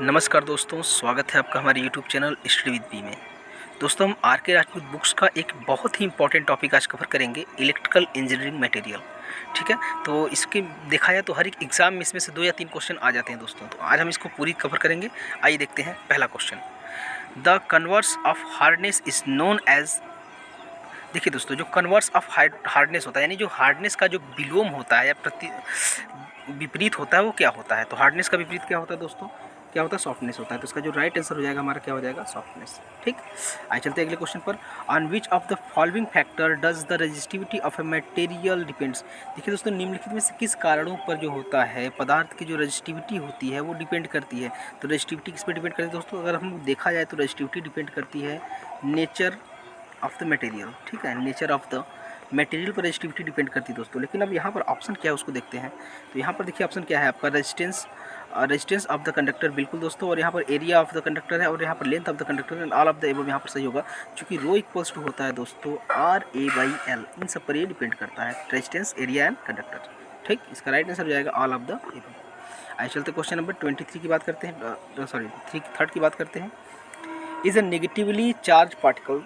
नमस्कार दोस्तों, स्वागत है आपका हमारे YouTube channel study with B में। दोस्तों, हम आर के राजपूत बुक्स का एक बहुत ही इंपॉर्टेंट टॉपिक आज कवर करेंगे, इलेक्ट्रिकल इंजीनियरिंग मटेरियल। ठीक है, तो इसके देखा जाए तो हर एक एग्जाम में इसमें से 2 या 3 क्वेश्चन आ जाते हैं दोस्तों। तो आज हम इसको पूरी कवर करेंगे। आइए देखते हैं पहला question. The converse of hardness is known as. देखिए दोस्तों, जो कन्वर्स ऑफ हार्डनेस होता है, यानी जो हार्डनेस का जो विलोम होता है या विपरीत होता है, वो क्या होता है? तो हार्डनेस का विपरीत क्या होता है दोस्तों? क्या होता है? सॉफ्टनेस होता है। तो इसका जो राइट आंसर हो जाएगा हमारा क्या हो जाएगा? सॉफ्टनेस। ठीक, आइए चलते हैं अगले क्वेश्चन पर। On which of the following factor does the resistivity of a material depends. देखिए दोस्तों, निम्नलिखित में से किस कारणों पर जो होता है पदार्थ की जो रेजिस्टिविटी होती है वो डिपेंड करती है? तो रेजिस्टिविटी किस पर डिपेंड करती है दोस्तों? अगर हम देखा जाए तो रेजिस्टिविटी डिपेंड करती है नेचर ऑफ द मटेरियल। ठीक है, नेचर ऑफ द मटेरियल पर रेजिस्टिविटी डिपेंड करती है दोस्तों। लेकिन अब यहाँ पर ऑप्शन क्या है उसको देखते हैं। तो यहाँ पर देखिए ऑप्शन क्या है आपका? रेजिस्टेंस ऑफ द कंडक्टर, बिल्कुल दोस्तों। और यहाँ पर एरिया ऑफ द कंडक्टर है, और यहाँ पर length of the conductor and all of the above यहाँ पर सही होगा, क्योंकि रो इक्वल्स टू होता है दोस्तों RA/L। इन सब पर ये डिपेंड करता है, रेजिस्टेंस, एरिया एंड कंडक्टर। ठीक, इसका राइट आंसर हो जाएगा ऑल ऑफ द एबव। आइए चलते क्वेश्चन नंबर 23 की बात करते हैं, सॉरी थर्ड की बात करते हैं। Is a negatively charge particle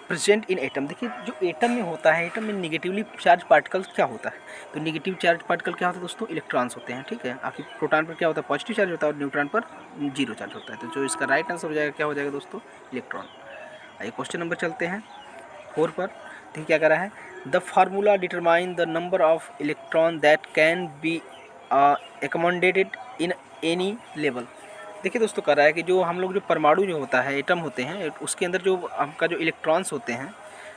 present in atom. देखिए, जो एटम में होता है, एटम में नेगेटिवली चार्ज पार्टिकल क्या होता है? तो नेगेटिव चार्ज पार्टिकल क्या होता है दोस्तों? इलेक्ट्रॉन्स होते हैं। ठीक है, आखिर प्रोटॉन पर क्या होता है? पॉजिटिव चार्ज होता है, और न्यूट्रॉन पर जीरो चार्ज होता है। तो जो इसका राइट आंसर हो जाएगा क्या हो जाएगा दोस्तों? इलेक्ट्रॉन। आइए क्वेश्चन नंबर चलते हैं 4 पर। देखिए क्या कह रहा है? The formula determine the number of electron that can be accommodated in any level. देखिए दोस्तों, कह रहा है कि जो हम लोग जो परमाणु जो होता है, एटम होते हैं, उसके अंदर जो आपका जो इलेक्ट्रॉन्स होते हैं,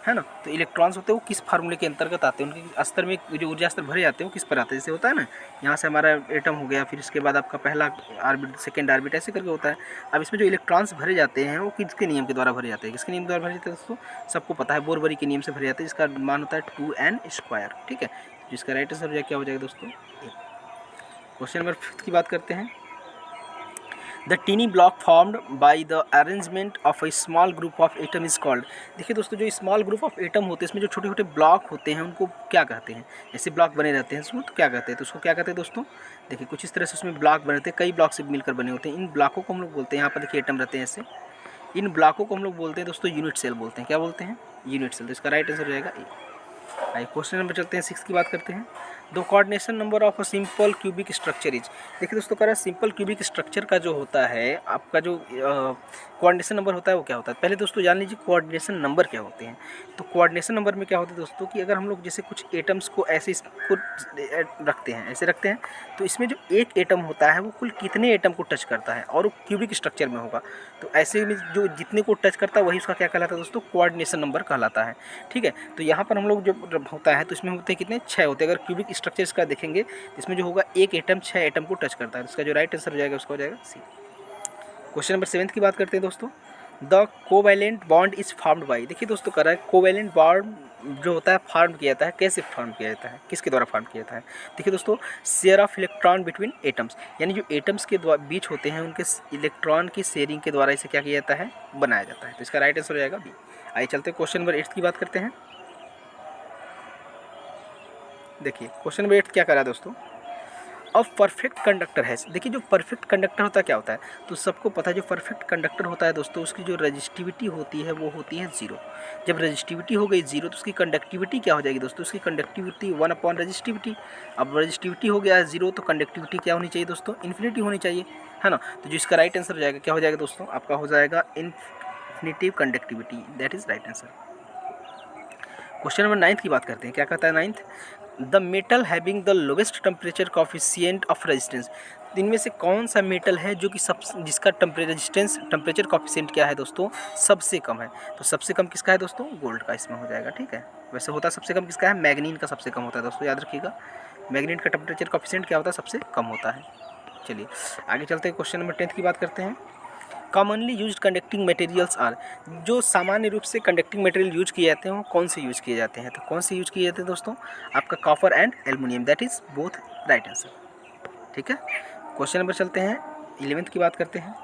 है ना, तो इलेक्ट्रॉन्स होते हैं वो किस फार्मूले के अंतर्गत आते हैं? उनके स्तर में जो ऊर्जा स्तर भरे जाते हैं वो किस पर आते हैं? जैसे होता है ना, यहाँ से हमारा एटम हो गया, फिर इसके बाद आपका पहला आर्बिट, सेकेंड आर्बिट, ऐसे करके होता है। अब इसमें जो इलेक्ट्रॉन्स भरे जाते हैं वो किसके नियम के द्वारा भरे जाते हैं? किसके नियम द्वारा भरे जाते हैं दोस्तों? सबको पता है, बोरबरी के नियम से भरे जाते हैं, जिसका मान होता है 2n²। ठीक है, जिसका राइट आंसर क्या हो जाएगा दोस्तों? क्वेश्चन नंबर 5 की बात करते हैं। The tiny block formed by the arrangement of a small group of atom is called. देखिए दोस्तों, जो स्मॉल ग्रुप ऑफ एटम होते हैं, इसमें जो छोटे छोटे ब्लॉक होते हैं उनको क्या कहते हैं? ऐसे ब्लॉक बने रहते हैं उसमें, तो क्या कहते हैं? तो उसको क्या कहते हैं दोस्तों? देखिए, कुछ इस तरह से उसमें ब्लॉक बने रहते हैं, कई ब्लॉक से मिलकर बने होते हैं। इन ब्लॉकों को हम लोग बोलते हैं, यहाँ पर देखिए एटम रहते हैं ऐसे, इन ब्लॉकों को हम लोग बोलते हैं दोस्तों यूनिट सेल बोलते हैं। क्या बोलते हैं? Unit cell. तो इसका राइट आंसर हो जाएगा ए। आइए क्वेश्चन नंबर चलते हैं 6 की बात करते हैं। The coordination number of a simple cubic structure is. देखिए दोस्तों, कह रहा है सिंपल क्यूबिक स्ट्रक्चर का जो होता है आपका जो कोऑर्डिनेशन नंबर होता है वो क्या होता है? पहले दोस्तों जान लीजिए कोऑर्डिनेशन नंबर क्या होते हैं। तो कोऑर्डिनेशन नंबर में क्या होता है दोस्तों कि अगर हम लोग जैसे कुछ एटम्स को ऐसे इसको रखते हैं, ऐसे रखते हैं, तो इसमें जो एक एटम होता है वो कुल कितने एटम को टच करता है, और वो क्यूबिक स्ट्रक्चर में होगा। तो ऐसे में जो जितने को टच करता है वही उसका क्या कहलाता है दोस्तों? कोऑर्डिनेशन नंबर कहलाता है। ठीक है, तो यहाँ पर हम लोग जो होता है तो इसमें होते हैं कितने? 6 होते हैं। अगर क्यूबिक स्ट्रक्चर इसका देखेंगे तो इसमें जो होगा एक एटम 6 एटम को टच करता है। इसका जो राइट आंसर हो जाएगा उसका हो जाएगा सी। क्वेश्चन नंबर 7 की बात करते हैं दोस्तों। The covalent bond is formed by. देखिए दोस्तों, कह रहा है कोवैलेंट बॉन्ड जो होता है फॉर्म किया जाता है, कैसे फॉर्म किया जाता है, किसके द्वारा फॉर्म किया जाता है? देखिए दोस्तों, share of electron between atoms, यानी जो एटम्स के बीच होते हैं उनके इलेक्ट्रॉन की शेयरिंग के द्वारा इसे क्या किया जाता है? बनाया जाता है। तो इसका राइट आंसर हो जाएगा बी। आइए चलते हैं क्वेश्चन नंबर 8 की बात करते हैं। देखिए क्वेश्चन नंबर 8 क्या करा दोस्तों? अब परफेक्ट कंडक्टर है। देखिए, जो परफेक्ट कंडक्टर होता है क्या होता है? तो सबको पता है जो परफेक्ट कंडक्टर होता है दोस्तों, उसकी जो रजिस्टिविटी होती है वो होती है 0। जब रजिस्टिविटी हो गई 0 तो उसकी कंडक्टिविटी क्या हो जाएगी दोस्तों? उसकी कंडक्टिविटी 1/रजिस्टिविटी। अब रजिस्टिविटी हो गया है 0 तो कंडक्टिविटी क्या होनी चाहिए दोस्तों? इन्फिनिटी होनी चाहिए, है ना। तो जो इसका राइट आंसर हो जाएगा क्या हो जाएगा दोस्तों? आपका हो जाएगा infinitive conductivity, that is right answer. Question number 9 की बात करते हैं। क्या कहता है 9th? The metal having the lowest temperature coefficient of resistance. इनमें से कौन सा मेटल है जो कि जिसका टेम्परेचर कॉफिशिएंट क्या है दोस्तों? सबसे कम है। तो सबसे कम किसका है दोस्तों? गोल्ड का इसमें हो जाएगा। ठीक है, वैसे होता सबसे कम किसका है? मैग्नीन का सबसे कम होता है दोस्तों, याद रखिएगा। मैग्नीन का टेम्परेचर कॉफिशिएंट क्या होता है? सबसे कम होता है। चलिए आगे चलते हैं, क्वेश्चन नंबर 10 की बात करते हैं। Commonly used conducting materials are. जो सामान्य रूप से कंडक्टिंग मटेरियल यूज किए जाते हैं वो कौन से यूज किए जाते हैं? तो कौन से यूज किए जाते हैं दोस्तों? आपका copper and aluminium, that is both right answer. ठीक है, क्वेश्चन नंबर चलते हैं 11th की बात करते हैं।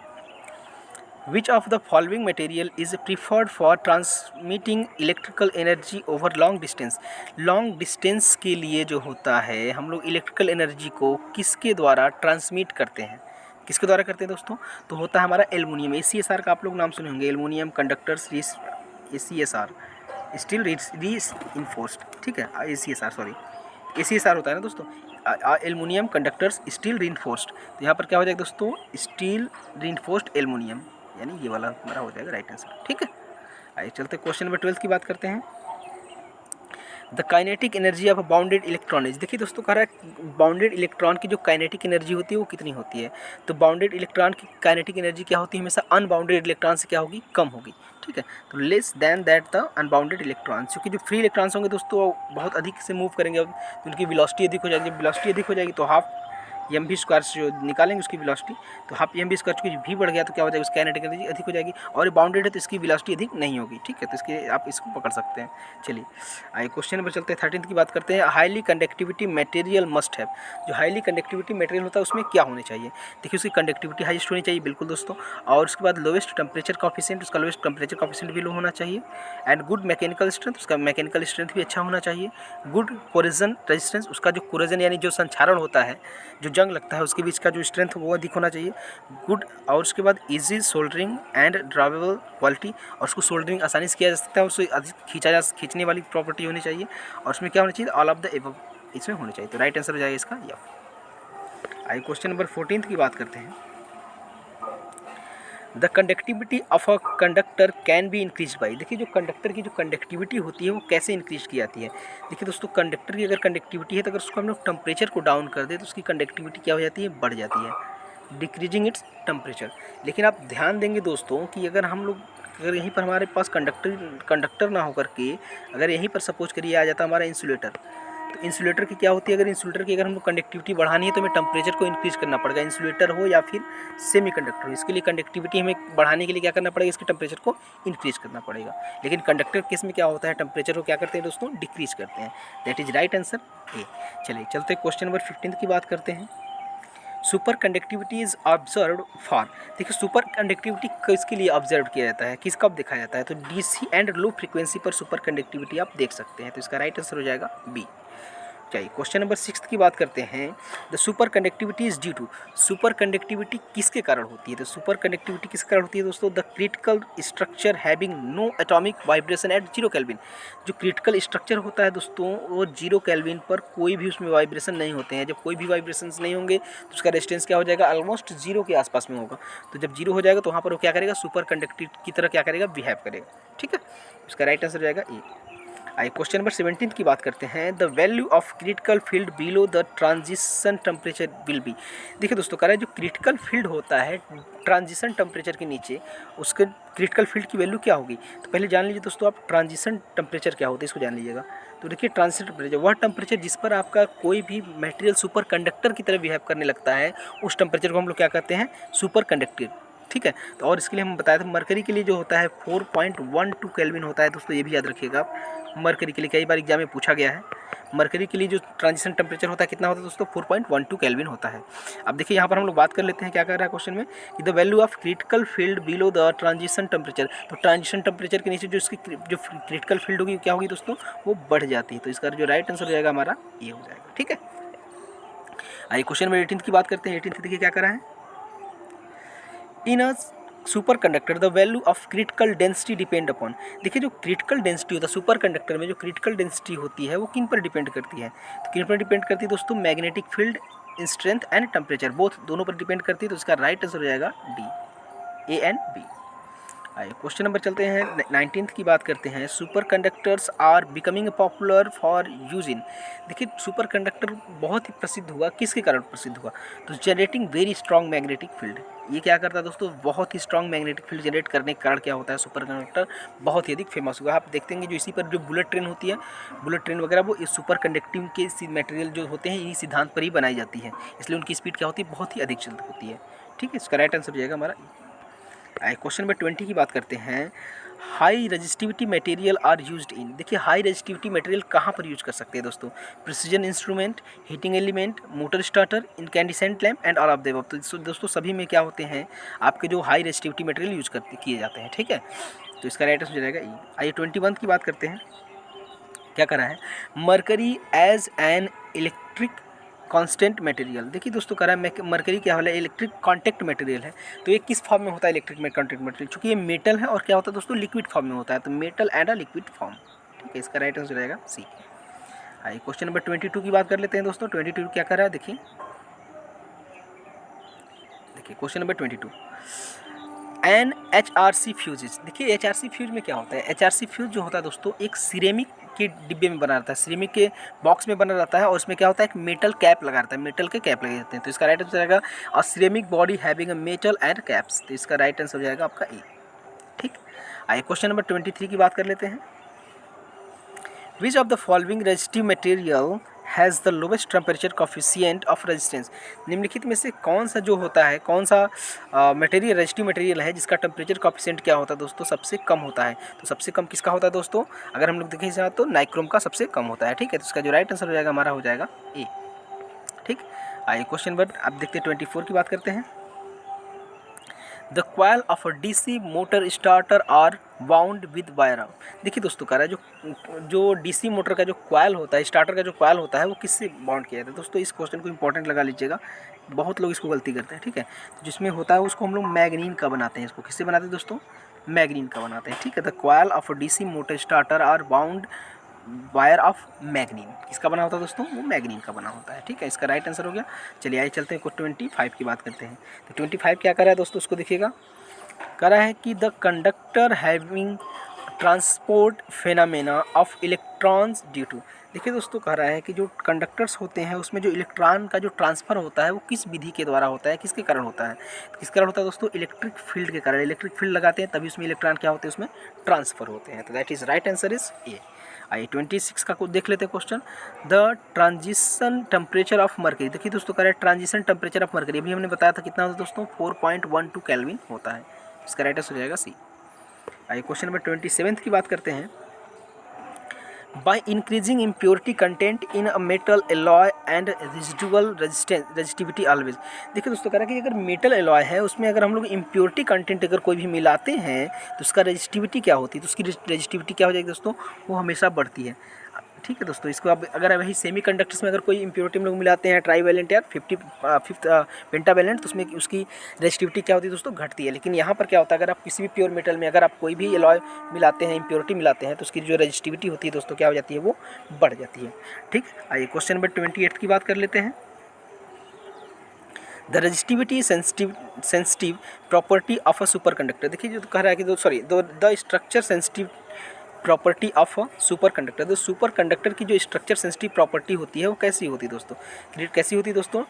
Which of the following material is preferred for transmitting electrical energy over long distance. Long distance के लिए जो होता है हम लोग इलेक्ट्रिकल एनर्जी को किसके द्वारा ट्रांसमिट करते हैं? किसके द्वारा करते हैं दोस्तों? तो होता है हमारा एल्युमिनियम, ACSR का आप लोग नाम सुने होंगे, aluminium conductors ACSR, steel reinforced, ठीक है, ACSR सॉरी, ACSR होता है ना दोस्तों, एल्युमिनियम कंडक्टर्स स्टील रीइंफोर्स्ड। तो यहाँ पर क्या हो जाएगा दोस्तों? स्टील रीइंफोर्स्ड एल्युमिनियम, यानी ये वाला हमारा हो जाएगा राइट आंसर, ठीक है। आइए चलते क्वेश्चन नंबर 12 की बात करते हैं। The kinetic energy of bounded electron is, देखिए दोस्तों कह रहा है बाउंडेड इलेक्ट्रॉन की जो काइनेटिक एनर्जी होती है वो कितनी होती है? तो बाउंडेड इलेक्ट्रॉन की काइनेटिक एनर्जी क्या होती है? हमेशा अनबाउंडेड इलेक्ट्रॉन से क्या होगी? कम होगी, ठीक है। तो less than that the unbounded electron, क्योंकि जो फ्री इलेक्ट्रॉन्स होंगे दोस्तों वो बहुत अधिक से मूव करेंगे, अब तो उनकी वेलोसिटी अधिक हो जाएगी, जब वेलोसिटी अधिक हो जाएगी तो हाफ एम स्क्वायर से जो निकालेंगे उसकी वेलोसिटी, तो हाफ एम स्क्वायर चूँकि भी बढ़ गया तो क्या हो जाएगा? उसकी काइनेटिक एनर्जी अधिक हो जाएगी, और बाउंडेड है तो इसकी वेलोसिटी अधिक नहीं होगी, ठीक है। तो इसके आप इसको पकड़ सकते हैं। चलिए आइए क्वेश्चन नंबर चलते हैं 13 की बात करते हैं। Highly conductivity material must have, जो हाईली कंडक्टिविटी मटेरियल होता है उसमें क्या होने चाहिए? देखिए उसकी कंडक्टिविटी हाईएस्ट होनी चाहिए, बिल्कुल दोस्तों, और उसके बाद लोवेस्ट टेम्परेचर कॉफिशिएंट, उसका लोवेस्ट टेम्परेचर कॉफिशिएंट भी लो होना चाहिए, एंड गुड मैकेनिकल स्ट्रेंथ, उसका मैकेनिकल स्ट्रेंथ भी अच्छा होना चाहिए, गुड कोरोजन रेजिस्टेंस, उसका जो कोरोजन यानी जो संक्षारण होता है, जो जंग लगता है उसके बीच का जो स्ट्रेंथ वो अधिक होना चाहिए, गुड, और उसके बाद easy soldering and drivable quality, और उसको सोल्डरिंग आसानी से किया जा सकता है, उससे अधिक खींचने वाली प्रॉपर्टी होनी चाहिए, और उसमें क्या होना चाहिए? ऑल ऑफ द एबव इसमें होनी चाहिए। तो राइट आंसर हो जाएगा इसका या। आइए क्वेश्चन नंबर 14 की बात करते हैं। The conductivity of a conductor can be increase by, देखिए जो कंडक्टर की जो कंडक्टिविटी होती है वो कैसे इंक्रीज की जाती है? देखिए दोस्तों कंडक्टर की अगर कंडक्टिविटी है तो अगर उसको हम लोग टेम्परेचर को डाउन कर दें तो उसकी कंडक्टिविटी क्या हो जाती है? बढ़ जाती है, डिक्रीजिंग इट्स टेम्परेचर। लेकिन आप ध्यान देंगे दोस्तों कि अगर हम लोग अगर यहीं पर हमारे पास कंडक्टर ना होकर के अगर यहीं पर सपोज करिए आ जाता हमारा इंसुलेटर, तो इंसुलेटर की क्या होती है? अगर इंसुलेटर की अगर हम लोग कंडक्टिविटी बढ़ानी है तो हमें टेम्परेचर को इंक्रीज़ करना पड़ेगा, इंसुलेटर हो या फिर सेमी कंडक्टर हो। इसके लिए कंडक्टिविटी हमें बढ़ाने के लिए क्या करना पड़ेगा? इसके टेम्परेचर को इंक्रीज़ करना पड़ेगा। लेकिन कंडक्टर केस में क्या होता है? टेम्परेचर को क्या करते हैं दोस्तों? डिक्रीज़ करते हैं। That is right answer A. चलिए चलते क्वेश्चन नंबर 15 की बात करते हैं। Super conductivity is observe for, देखिए सुपर कंडक्टिविटी किसके लिए ऑब्जर्व किया जाता है, किस कब दिखाया जाता है? तो डीसी एंड लो फ्रीक्वेंसी पर सुपर कंडक्टिविटी आप देख सकते हैं। तो इसका राइट आंसर हो जाएगा बी। चाहिए क्वेश्चन नंबर 6 की बात करते हैं। The superconductivity is due to, superconductivity किसके कारण होती है? तो सुपर कंडक्टिविटी किसके कारण होती है दोस्तों? The critical structure having no atomic vibration at 0 kelvin, जो क्रिटिकल स्ट्रक्चर होता है दोस्तों वो 0 केल्विन पर कोई भी उसमें वाइब्रेशन नहीं होते हैं। जब कोई भी वाइब्रेशन नहीं होंगे तो उसका रेजिस्टेंस क्या हो जाएगा? ऑलमोस्ट 0 के आसपास में होगा। तो जब 0 हो जाएगा तो वहाँ पर वो क्या करेगा? सुपर कंडक्टिव की तरह क्या करेगा? बिहेव करेगा, ठीक है। उसका राइट आंसर हो जाएगा ए। आइए क्वेश्चन नंबर 17 की बात करते हैं। The value of critical field below the transition temperature will be, देखिए दोस्तों कह रहा है जो क्रिटिकल फील्ड होता है ट्रांजिशन टेम्परेचर के नीचे उसके क्रिटिकल फील्ड की वैल्यू क्या होगी? तो पहले जान लीजिए दोस्तों आप ट्रांजिशन टेम्परेचर क्या होता है, इसको जान लीजिएगा। तो देखिए ट्रांजिशन टेम्परेचर वह टेम्परेचर जिस पर आपका कोई भी मटेरियल सुपर कंडक्टर की तरह बिहेव करने लगता है, उस टेम्परेचर को हम लोग क्या कहते हैं? सुपर कंडक्टिव, ठीक है। तो और इसके लिए हम बताए थे मरकरी के लिए जो होता है 4.12 केल्विन होता है दोस्तों, ये भी याद रखिएगा आप। मरकरी के लिए कई बार एग्जाम में पूछा गया है। मरकरी के लिए जो ट्रांजिशन टेम्परेचर होता है कितना होता है दोस्तों? 4.12 केल्विन होता है। अब देखिए यहाँ पर हम लोग बात कर लेते हैं क्या कर रहा है क्वेश्चन में कि the value of critical field below the transition temperature, तो ट्रांजिशन टेम्परेचर के नीचे जो इसकी जो क्रिटिकल फील्ड होगी क्या होगी दोस्तों? वो बढ़ जाती है। तो इसका जो राइट आंसर हो जाएगा हमारा ये हो जाएगा, ठीक है। आइए क्वेश्चन नंबर 18 की बात करते हैं। 18 देखिए क्या करा है। In a superconductor the value of critical density depend upon, देखिए जो क्रिटिकल डेंसिटी होता है सुपर कंडक्टर में, जो क्रिटिकल डेंसिटी होती है वो किन पर डिपेंड करती है? तो किन पर डिपेंड करती है दोस्तों? Magnetic field, strength and temperature, both दोनों पर डिपेंड करती है। तो इसका राइट आंसर हो जाएगा डी, ए एंड बी। आइए क्वेश्चन नंबर चलते हैं 19th की बात करते हैं। Superconductors are becoming popular for use in, देखिए सुपर कंडक्टर बहुत ही प्रसिद्ध हुआ, किसके कारण प्रसिद्ध हुआ? तो generating very strong magnetic field, ये क्या करता है दोस्तों? बहुत ही स्ट्रॉन्ग मैग्नेटिक फील्ड जनरेट करने के कारण क्या होता है? सुपर कंडक्टर बहुत ही अधिक फेमस हुआ। आप देखते हैं जो इसी पर जो बुलेट ट्रेन होती है, बुलेट ट्रेन वगैरह वो इस सुपर कंडक्टिंग के मटेरियल जो होते हैं इन्हीं सिद्धांत पर ही बनाई जाती है, इसलिए उनकी स्पीड क्या होती है? बहुत ही अधिक जल्द होती है, ठीक है। इसका राइट आंसर हो जाएगा हमारा। क्वेश्चन नंबर 20 की बात करते हैं। High resistivity material are used in, देखिए हाई रेजिस्टिविटी मटेरियल कहाँ पर यूज कर सकते हैं दोस्तों? Precision instrument, heating element, motor starter, incandescent lamp and all of the above. तो दोस्तों सभी में क्या होते हैं आपके जो हाई रेजिस्टिविटी मटेरियल यूज करते किए जाते हैं, ठीक है। तो इसका राइट आंसर हो जाएगा ई। आइए 21 की बात करते हैं। क्या करा है? Mercury as an electric constant material. देखिए दोस्तों कह रहा है मरकरी क्या है, इलेक्ट्रिक कॉन्टैक्ट मटेरियल है। तो ये किस फॉर्म में होता है इलेक्ट्रिक कॉन्टैक्ट मटेरियल, चूँकि ये मेटल है और क्या होता है दोस्तों लिक्विड फॉर्म में होता है, तो metal and a liquid form. ठीक है, इसका राइट आंसर रहेगा सी। आइए क्वेश्चन नंबर 22 की बात कर लेते हैं दोस्तों। 22 क्या कर रहा है देखिए question number 22, an HRC fuses. देखिए HRC फ्यूज में क्या होता है, HRC फ्यूज जो होता है दोस्तों एक सिरेमिक के डिब्बे में बना रहता है, सिरेमिक के बॉक्स में बना रहता है और उसमें क्या होता है एक मेटल कैप लगा रहता है, मेटल के कैप लगे रहते हैं। तो इसका राइट आंसर रहेगा a ceramic body having a metal end caps. तो इसका राइट आंसर हो जाएगा आपका ए। ठीक, आइए क्वेश्चन नंबर 23 की बात कर लेते हैं। Which of the following resistive material has the lowest temperature coefficient of resistance. निम्नलिखित में से कौन सा जो होता है, कौन सा मटेरियल रेजिस्टिव मटेरियल है जिसका टेम्परेचर कॉफिशिएंट क्या होता है दोस्तों सबसे कम होता है। तो सबसे कम किसका होता है दोस्तों, अगर हम लोग देखें इसे तो नाइक्रोम का सबसे कम होता है। ठीक है, तो इसका जो राइट आंसर हो जाएगा हमारा हो जाएगा ए। ठीक, आइए क्वेश्चन नंबर अब देखते हैं 24 की बात करते हैं। The coil of a DC motor starter are bound with wire. देखिए दोस्तों कह रहा है जो DC मोटर का जो क्वाइल होता है, स्टार्टर का जो क्वाइल होता है वो किससे बाउंड किया जाता है दोस्तों। इस क्वेश्चन को इंपॉर्टेंट लगा लीजिएगा, बहुत लोग इसको गलती करते हैं। ठीक है, तो जिसमें होता है उसको हम लोग मैग्नीन का बनाते हैं। इसको किससे बनाते हैं दोस्तों, मैग्नीन का बनाते हैं। ठीक है, the coil of a DC motor starter are bound wire of manganin. किसका बना होता है दोस्तों, वो मैग्नीन का बना होता है। ठीक है, इसका राइट आंसर हो गया। चलिए आइए चलते हैं 25 की बात करते हैं। तो 25 क्या कर रहा है दोस्तों, उसको देखिएगा। कह रहा है कि the conductor having transport phenomena of electrons due to. देखिए दोस्तों कह रहा है कि जो कंडक्टर्स होते हैं उसमें जो इलेक्ट्रॉन का जो ट्रांसफ़र होता है वो किस विधि के द्वारा होता है, किसके कारण होता है। तो किस कारण होता है दोस्तों, इलेक्ट्रिक फील्ड के कारण। इलेक्ट्रिक फील्ड लगाते हैं तभी उसमें इलेक्ट्रॉन क्या होते हैं, उसमें ट्रांसफ़र होते हैं। तो that is right answer is a. आइए 26 का कुछ देख लेते हैं question. The transition temperature of mercury. देखिए दोस्तों कह रहा है ट्रांजिशन टेम्परेचर ऑफ मरकरी, अभी हमने बताया था कितना होता है दोस्तों 4.12 केल्विन होता है। इसका राइट आंसर हो जाएगा सी। आइए क्वेश्चन नंबर 27 की बात करते हैं। By increasing impurity content in a metal alloy and residual resistivity always. देखिए दोस्तों कह रहा है कि अगर मेटल एलॉय है उसमें अगर हम लोग इम्प्योरिटी कंटेंट अगर कोई भी मिलाते हैं तो उसका रेजिस्टिविटी क्या होती है, तो उसकी रेजिस्टिविटी क्या हो जाएगी दोस्तों, वो हमेशा बढ़ती है। ठीक है दोस्तों, इसको अब अगर वही सेमी कंडक्टर्स में अगर कोई इम्प्योरिटी हम लोग मिलाते हैं ट्राई वैलेंट या 5th पेंटावैलेंट, तो उसमें उसकी रेजिस्टिविटी क्या होती है दोस्तों, घटती है। लेकिन यहाँ पर क्या होता है, अगर आप किसी भी प्योर मेटल में अगर आप कोई भी एलॉय मिलाते हैं, इम्प्योरिटी मिलाते हैं, तो उसकी जो रेजिस्टिविटी होती है दोस्तों क्या हो जाती है, वो बढ़ जाती है। ठीक, आइए क्वेश्चन नंबर 28 की बात कर लेते हैं। The resistivity sensitive property of a super conductor. देखिए जो कह रहा है कि the structure sensitive property of a super conductor. तो सुपर कंडक्टर की जो स्ट्रक्चर सेंसिटिव प्रॉपर्टी होती है वो कैसी होती है दोस्तों, कैसी होती है दोस्तों,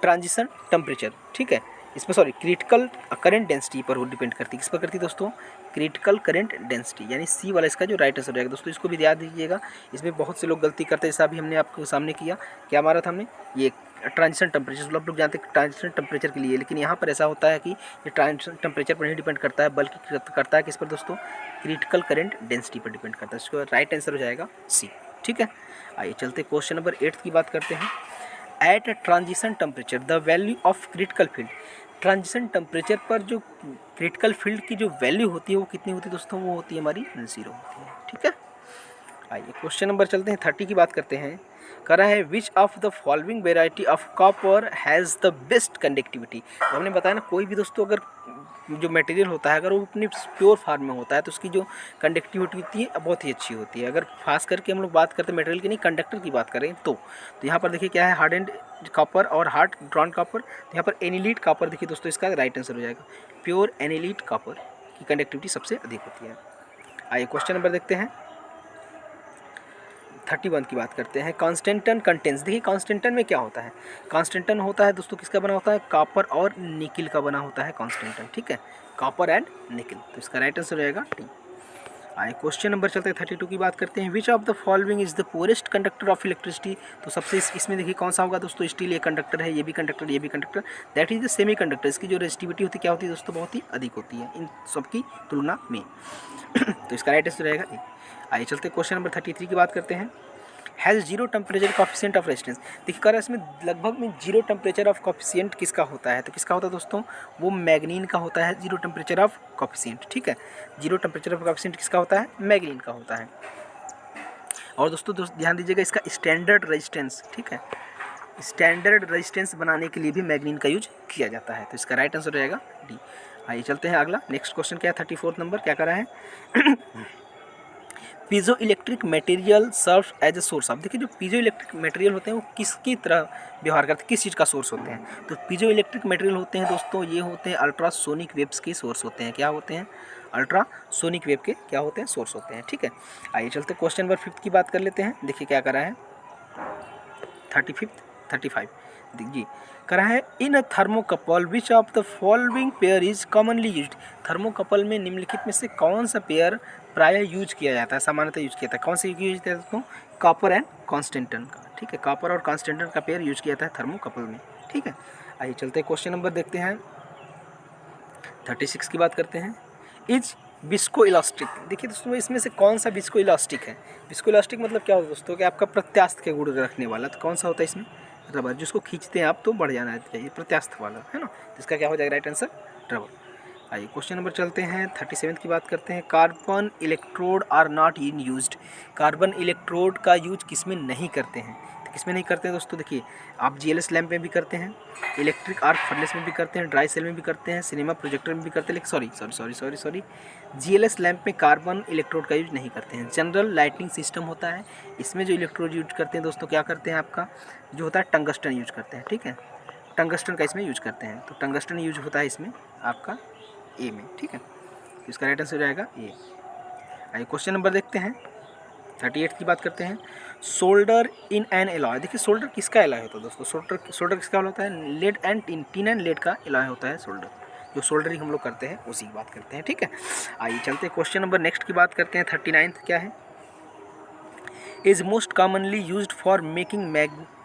ट्रांजिशन टेम्परेचर। ठीक है, इसमें क्रिटिकल करंट डेंसिटी पर वो डिपेंड करती है। किस पर करती है दोस्तों, क्रिटिकल करंट डेंसिटी, यानी सी वाला इसका जो राइट आंसर रहेगा दोस्तों। इसको भी याद दीजिएगा, इसमें बहुत से लोग गलती करते हैं, जैसा अभी हमने आपको सामने किया, क्या मारा था हमने, ये ट्रांजिशन टेम्परेचर। आप लोग जानते हैं ट्रांजिशन टेम्परेचर के लिए, लेकिन यहाँ पर ऐसा होता है कि ये ट्रांजिशन टेम्परेचर पर नहीं डिपेंड करता है, बल्कि करता है किस पर दोस्तों, क्रिटिकल करंट डेंसिटी पर डिपेंड करता है। इसको राइट आंसर हो जाएगा सी। ठीक है, आइए चलते क्वेश्चन नंबर 8 की बात करते हैं। At transition temperature the value of critical field. Transition temperature पर जो क्रिटिकल फील्ड की जो वैल्यू होती है वो कितनी होती है दोस्तों, वो होती है हमारी 0 होती है। ठीक है, आइए क्वेश्चन नंबर चलते हैं 30 की बात करते हैं। कह रहा है which of the following variety of copper has the best conductivity. तो हमने बताया ना, कोई भी दोस्तों अगर जो मटेरियल होता है अगर वो अपनी प्योर फॉर्म में होता है तो उसकी जो कंडक्टिविटी होती है बहुत ही अच्छी होती है। अगर खास करके हम लोग बात करते हैं मटेरियल की, नहीं कंडक्टर की बात करें तो यहाँ पर देखिए क्या है, हार्ड एंड कॉपर और हार्ड ड्रॉन कॉपर। तो यहाँ पर एनिलीट कॉपर देखिए दोस्तों, इसका राइट आंसर हो जाएगा प्योर एनिलीट कॉपर की कंडक्टिविटी सबसे अधिक होती है। आइए क्वेश्चन नंबर देखते हैं 31 की बात करते हैं। Constantan contains. देखिए कॉन्स्टेंटन में क्या होता है, कॉन्स्टेंटन होता है दोस्तों किसका बना होता है, कॉपर और निकिल का बना होता है कॉन्स्टेंटन। ठीक है, कॉपर एंड निकिल, तो इसका राइट आंसर रहेगा टी। आइए क्वेश्चन नंबर चलते हैं 32 की बात करते हैं। Which of the following is the poorest conductor of electricity. तो सबसे इसमें देखिए कौन सा होगा दोस्तों, स्टील ये कंडक्टर है, ये भी कंडक्टर, ये भी conductor, that is the semi conductor. इसकी जो रेजिस्टिविटी होती है क्या होती है दोस्तों, बहुत ही अधिक होती है इन सबकी तुलना में। तो इसका राइट आंसर रहेगा ए। आइए चलते क्वेश्चन नंबर 33 की बात करते हैं। Has zero temperature coefficient of resistance. देखिए कह रहा है इसमें लगभग में जीरो टेम्परेचर ऑफ कॉफिशिएंट किसका होता है, तो किसका होता है दोस्तों, वो मैग्नीन का होता है जीरो टेम्परेचर ऑफ कॉफिशिएंट। ठीक है, जीरो टेम्परेचर ऑफ कॉफिशिएंट किसका होता है, मैग्नीन का होता है। और दोस्तों ध्यान दीजिएगा इसका स्टैंडर्ड रेजिस्टेंस, ठीक है, स्टैंडर्ड रेजिस्टेंस बनाने के लिए भी मैग्नीन का यूज किया जाता है। तो इसका राइट आंसर हो जाएगा डी। आइए चलते हैं अगला, नेक्स्ट क्वेश्चन क्या है 34 नंबर, क्या करा है piezoelectric material serves as a source of. देखिए जो पीजो इलेक्ट्रिक मटेरियल होते हैं वो किसकी तरह व्यवहार करते हैं, किस चीज़ का सोर्स होते हैं। तो पीजो इलेक्ट्रिक मटेरियल होते हैं दोस्तों, ये होते हैं अल्ट्रासोनिक वेव्स के सोर्स होते हैं। क्या होते हैं? अल्ट्रासोनिक वेव के क्या होते हैं? सोर्स होते हैं। ठीक है, आइए चलते क्वेश्चन नंबर 5 की बात कर लेते हैं। देखिए क्या करा है 35 जी करा है in a thermocouple which of the following pair is commonly used. Thermocouple में निम्नलिखित में से कौन सा पेयर प्रायः यूज किया जाता है, सामान्यतः यूज किया जाता है? कौन सा यूज किया जाता है? कॉपर एंड कॉन्स्टेंटन का। ठीक है, कॉपर और कॉन्स्टेंटन का पेयर यूज किया जाता है थर्मोकपल में। ठीक है, आइए चलते हैं क्वेश्चन नंबर देखते हैं 36 की बात करते हैं। Is visco elastic. देखिए दोस्तों इसमें से कौन सा विस्को इलास्टिक है? विस्को इलास्टिक मतलब क्या होता है दोस्तों कि आपका प्रत्यास्थ के गुण रखने वाला। तो कौन सा होता है इसमें? रबर, जिसको खींचते हैं आप तो बढ़ जाना चाहिए, प्रत्यास्थ वाला है ना। तो इसका क्या हो जाएगा राइट आंसर? रबर। आइए क्वेश्चन नंबर चलते हैं 37 की बात करते हैं। Carbon electrode are not in used. Carbon electrode का यूज किसमें नहीं करते हैं? तो किसमें नहीं करते हैं दोस्तों? देखिए आप जीएलएस लैंप में भी करते हैं, इलेक्ट्रिक आर्क फर्नेस में भी करते हैं, ड्राई सेल में भी करते हैं, सिनेमा प्रोजेक्टर में भी करते हैं, लेकिन सॉरी जीएलएस लैंप में कार्बन इलेक्ट्रोड का यूज नहीं करते हैं। जनरल लाइटिंग सिस्टम होता है, इसमें जो इलेक्ट्रोड यूज करते हैं दोस्तों क्या करते हैं, आपका जो होता है टंगस्टन यूज करते हैं। ठीक है, टंगस्टन का इसमें यूज करते हैं। तो टंगस्टन यूज होता है इसमें आपका ए में। ठीक है, तो इसका राइट आंसर हो जाएगा ए। आइए क्वेश्चन नंबर देखते हैं 38 की बात करते हैं। Solder in an alloy. देखिए सोल्डर किसका एलॉय होता है दोस्तों? सोल्डर किसका होता है? Lead and tin and lead का एलॉय होता है सोल्डर। जो सोल्डरिंग हम लोग करते हैं उसी की बात करते हैं। ठीक है, आइए चलते हैं क्वेश्चन नंबर नेक्स्ट की बात करते हैं 39 क्या है? Is most commonly used for making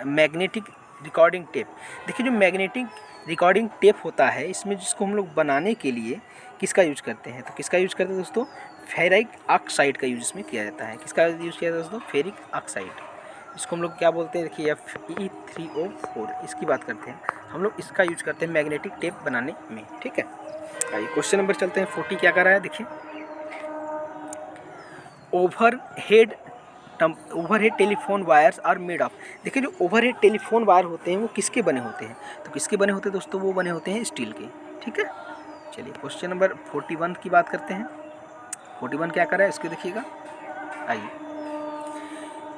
magnetic recording tape. देखिए जो मैग्नेटिक रिकॉर्डिंग टेप होता है इसमें जिसको हम लोग बनाने के लिए किसका यूज करते हैं? तो किसका यूज करते हैं दोस्तों? फेरिक ऑक्साइड का यूज इसमें किया जाता है। किसका यूज किया जाता है दोस्तों? Ferric oxide. इसको हम लोग क्या बोलते हैं? देखिए Fe3O4 इसकी बात करते हैं हम लोग, इसका यूज करते हैं मैग्नेटिक टेप बनाने में। ठीक है, आइए क्वेश्चन नंबर चलते हैं 40 क्या कर रहा है? देखिए overhead telephone wires are made of. देखिए जो ओवरहेड टेलीफोन वायर होते हैं वो किसके बने होते हैं? तो किसके बने होते हैं दोस्तों? वो बने होते हैं स्टील के। ठीक है, चलिए क्वेश्चन नंबर 41 की बात करते हैं। 41 क्या कर रहा है इसको देखिएगा। आइए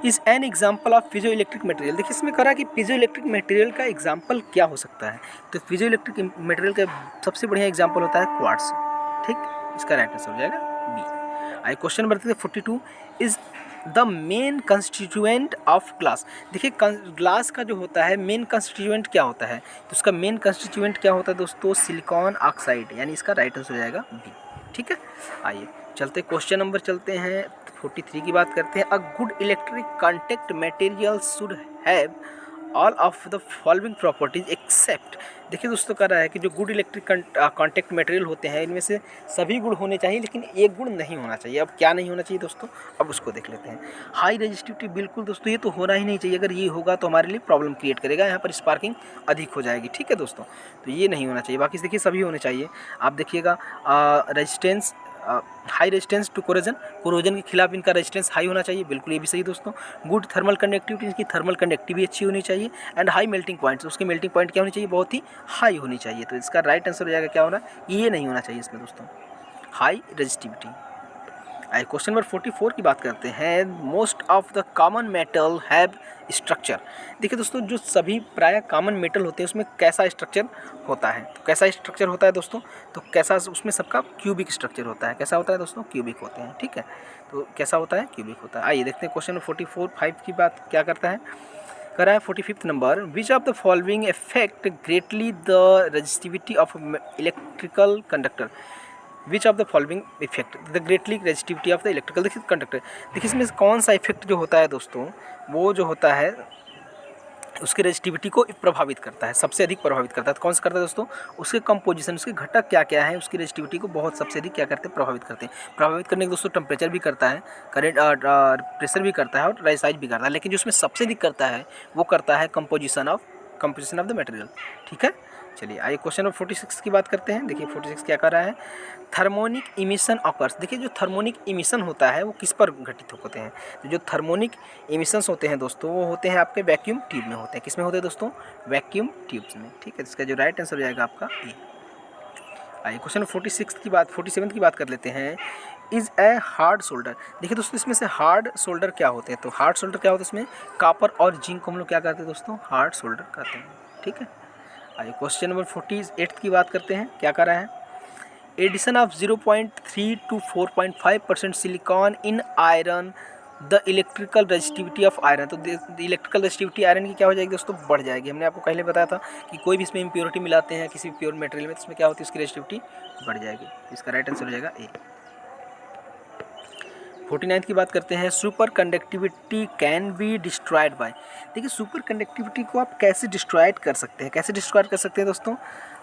is an example of piezo electric material. देखिए इसमें करा कि पीजो इलेक्ट्रिक मटेरियल का एग्जाम्पल क्या हो सकता है? तो पीजो इलेक्ट्रिक मटेरियल का सबसे बढ़िया एग्जाम्पल होता है क्वार्ट्ज। ठीक, इसका राइट आंसर हो जाएगा बी। आइए question number 42 is the main constituent of glass. देखिए ग्लास का जो होता है मेन कंस्टिट्यूएंट क्या होता है? तो उसका मेन कंस्टिट्यूएंट क्या होता है दोस्तों? सिलिकॉन ऑक्साइड, यानी इसका राइट आंसर हो जाएगा बी। ठीक है, आइए चलते क्वेश्चन नंबर चलते हैं 43 की बात करते हैं। A good electric contact material should have all of the following properties except. देखिए दोस्तों कह रहा है कि जो गुड इलेक्ट्रिक कॉन्टैक्ट मटेरियल होते हैं इनमें से सभी गुण होने चाहिए लेकिन एक गुण नहीं होना चाहिए। अब क्या नहीं होना चाहिए दोस्तों? अब उसको देख लेते हैं। हाई रेजिस्टिविटी, बिल्कुल दोस्तों ये तो होना ही नहीं चाहिए। अगर ये होगा तो हमारे लिए प्रॉब्लम क्रिएट करेगा, यहाँ पर स्पार्किंग अधिक हो जाएगी। ठीक है दोस्तों, तो ये नहीं होना चाहिए। बाकी देखिए सभी होने चाहिए। आप देखिएगा resistance, high resistance to corrosion के खिलाफ इनका रेजिस्टेंस हाई होना चाहिए, बिल्कुल ये भी सही दोस्तों। गुड थर्मल कंडक्टिविटी, इसकी थर्मल कंडक्टिविटी अच्छी होनी चाहिए। एंड हाई मेल्टिंग पॉइंट्स, उसकी मेल्टिंग पॉइंट क्या होनी चाहिए? बहुत ही हाई होनी चाहिए। तो इसका राइट आंसर हो जाएगा क्या होना? ये नहीं होना चाहिए इसमें दोस्तों, हाई रेजिस्टिविटी। आइए क्वेश्चन नंबर 44 की बात करते हैं। Most of the common metal have structure. देखिए दोस्तों जो सभी प्राय कॉमन मेटल होते हैं उसमें कैसा स्ट्रक्चर होता है? तो कैसा स्ट्रक्चर होता है दोस्तों? तो कैसा, उसमें सबका क्यूबिक स्ट्रक्चर होता है। कैसा होता है दोस्तों? क्यूबिक होते हैं। ठीक है, तो कैसा होता है? क्यूबिक होता है। आइए देखते हैं क्वेश्चन नंबर 44 की बात क्या करता है। कर रहा है 45 number. Which of the following effect greatly the resistivity of electrical conductor. Which of the following effect the greatly resistivity of the electrical देखिए कंडक्टर। देखिए इसमें कौन सा इफेक्ट जो होता है दोस्तों, वो जो होता है उसकी रेजिस्टिविटी को प्रभावित करता है, सबसे अधिक प्रभावित करता है। तो कौन सा करता है दोस्तों? उसके कंपोजिशन, उसके घटक क्या क्या है, उसकी रेजिस्टिविटी को बहुत सबसे अधिक क्या करते हैं? प्रभावित करते हैं। प्रभावित करने के दोस्तों टेम्परेचर भी करता है, करेंट प्रेशर भी करता है और रेसाइज भी करता है, लेकिन जो उसमें सबसे अधिक करता है वो करता है कंपोजिशन ऑफ द मटेरियल। ठीक है, चलिए आइए क्वेश्चन नंबर 46 की बात करते हैं। देखिए 46 क्या कर रहा है, थर्मोनिक इमिशन ऑकर्स। देखिए जो थर्मोनिक इमिशन होता है वो किस पर घटित होते हैं, तो जो थर्मोनिक इमिशंस होते हैं दोस्तों वो होते हैं आपके वैक्यूम ट्यूब में होते हैं। किस में होते हैं दोस्तों, वैक्यूम ट्यूब्स में, ठीक है। इसका जो राइट आंसर हो जाएगा आपका ए। आइए क्वेश्चन 46 की बात 47 की बात कर लेते हैं, इज़ ए हार्ड सोल्डर। देखिए दोस्तों इसमें से हार्ड सोल्डर क्या होते हैं, तो हार्ड सोल्डर क्या होता है, इसमें कॉपर और जिंक को हम लोग क्या कहते हैं दोस्तों, हार्ड सोल्डर कहते हैं, ठीक है। आइए क्वेश्चन नंबर 48 की बात करते हैं, क्या कर रहा है, addition of 0.3 to 4.5% silicon in iron the electrical resistivity of iron. तो इलेक्ट्रिकल रेजिस्टिविटी आयरन की क्या हो जाएगी दोस्तों, बढ़ जाएगी। हमने आपको पहले बताया था कि कोई भी इसमें इम्प्योरिटी मिलाते हैं किसी भी प्योर मटेरियल में, तो इसमें क्या होती है, उसकी रेजिस्टिविटी बढ़ जाएगी। तो इसका राइट आंसर हो जाएगा ए। 49 की बात करते हैं, super conductivity can be destroyed by. देखिए सुपर कंडक्टिविटी को आप कैसे डिस्ट्रॉयड कर सकते हैं, कैसे डिस्ट्रॉयड कर सकते हैं दोस्तों,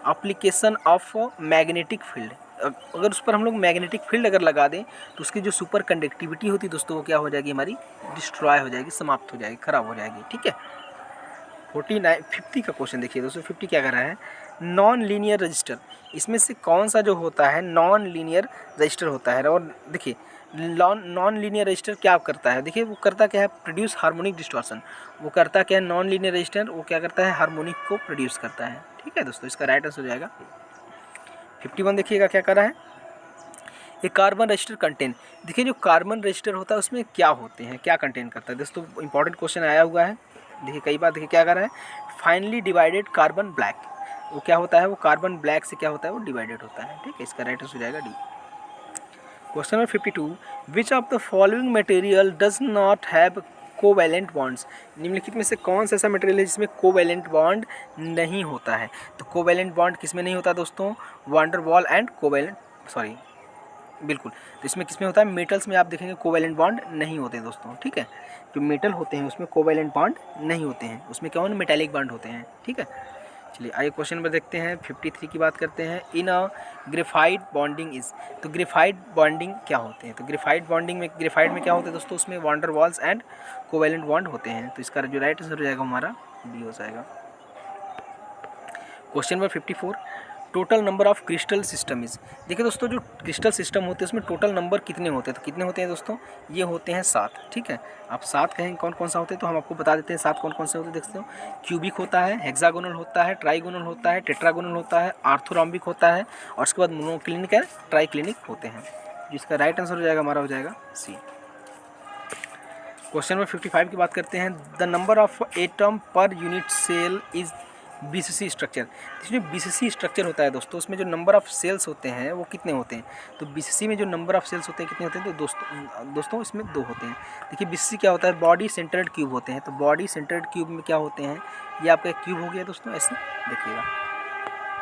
एप्लीकेशन ऑफ मैग्नेटिक फील्ड। अगर उस पर हम लोग मैग्नेटिक फील्ड अगर लगा दें तो उसकी जो सुपर कंडक्टिविटी होती है दोस्तों वो क्या हो जाएगी, हमारी डिस्ट्रॉय हो जाएगी, समाप्त हो जाएगी, खराब हो जाएगी, ठीक है। 50 का क्वेश्चन देखिए दोस्तों, 50 क्या कर रहा है, नॉन लीनियर रजिस्टर। इसमें से कौन सा जो होता है नॉन लीनियर रजिस्टर होता है, और देखिए नॉन लीनियर रजिस्टर क्या करता है, देखिए वो करता क्या है, प्रोड्यूस हार्मोनिक डिस्टॉर्शन। वो करता क्या है, नॉन लीनियर रजिस्टर वो क्या करता है, हार्मोनिक को प्रोड्यूस करता है, ठीक है दोस्तों। इसका राइट आंसर हो जाएगा 51। देखिएगा क्या कर रहा है, ये कार्बन रजिस्टर कंटेन। देखिए जो कार्बन रजिस्टर होता है उसमें क्या होते हैं, क्या कंटेन करता है दोस्तों, इंपॉर्टेंट क्वेश्चन आया हुआ है। देखिए कई बार देखिए क्या कर रहा है, फाइनली डिवाइडेड कार्बन ब्लैक। वो क्या होता है, वो कार्बन ब्लैक से क्या होता है, वो डिवाइडेड होता है, ठीक है। इसका राइट आंसर हो जाएगा D. Question number 52, which of the following material does not have covalent bonds. निम्नलिखित में से कौन सा ऐसा मटेरियल है जिसमें कोवैलेंट बॉन्ड नहीं होता है। तो कोवैलेंट बॉन्ड किस में नहीं होता दोस्तों, wander wall and covalent, sorry बिल्कुल, तो इसमें किस में होता है, मेटल्स में आप देखेंगे कोवैलेंट बॉन्ड नहीं होते हैं दोस्तों, ठीक है। जो मेटल होते हैं उसमें कोवैलेंट बॉन्ड नहीं होते हैं, उसमें क्या होते हैं, मेटालिक बॉन्ड होते हैं, ठीक है। चलिए आइए क्वेश्चन नंबर देखते हैं, 53 की बात करते हैं, in a graphite bonding is. तो ग्रेफाइट बॉन्डिंग क्या होते हैं, तो ग्रेफाइट बॉन्डिंग में, ग्रेफाइट में क्या होते हैं दोस्तों, उसमें wander walls and covalent bond होते हैं। तो इसका जो राइट आंसर हो जाएगा हमारा डी हो जाएगा। Question number 54, total number of crystal system is. देखिए दोस्तों जो क्रिस्टल सिस्टम होते हैं उसमें टोटल नंबर कितने होते हैं, तो कितने होते हैं दोस्तों, ये होते हैं 7, ठीक है। आप 7 कहेंगे कौन कौन सा होते हैं, तो हम आपको बता देते हैं 7 कौन कौन से होते हैं। देखते हो, क्यूबिक होता है, हेक्सागोनल होता है, ट्राइगोनल होता है, टेट्रागोनल होता है, आर्थोरॉम्बिक होता है, और उसके बाद मोनोक्लिनिक है, ट्राइक्लिनिक होते हैं। जिसका राइट आंसर हो जाएगा हमारा हो जाएगा सी। क्वेश्चन नंबर 55 की बात करते हैं, the number of atom per unit cell is BCC structure. इसमें बीसीसी स्ट्रक्चर होता है दोस्तों, उसमें जो नंबर ऑफ सेल्स होते हैं वो कितने होते हैं, तो बीसीसी में जो नंबर ऑफ सेल्स होते हैं कितने होते हैं, तो दोस्तों इसमें 2 होते हैं। देखिए बीसीसी क्या होता है, बॉडी सेंटर्ड क्यूब होते हैं। तो बॉडी सेंटर्ड क्यूब में क्या होते हैं, ये आपका एक क्यूब हो गया दोस्तों, ऐसे देखिएगा।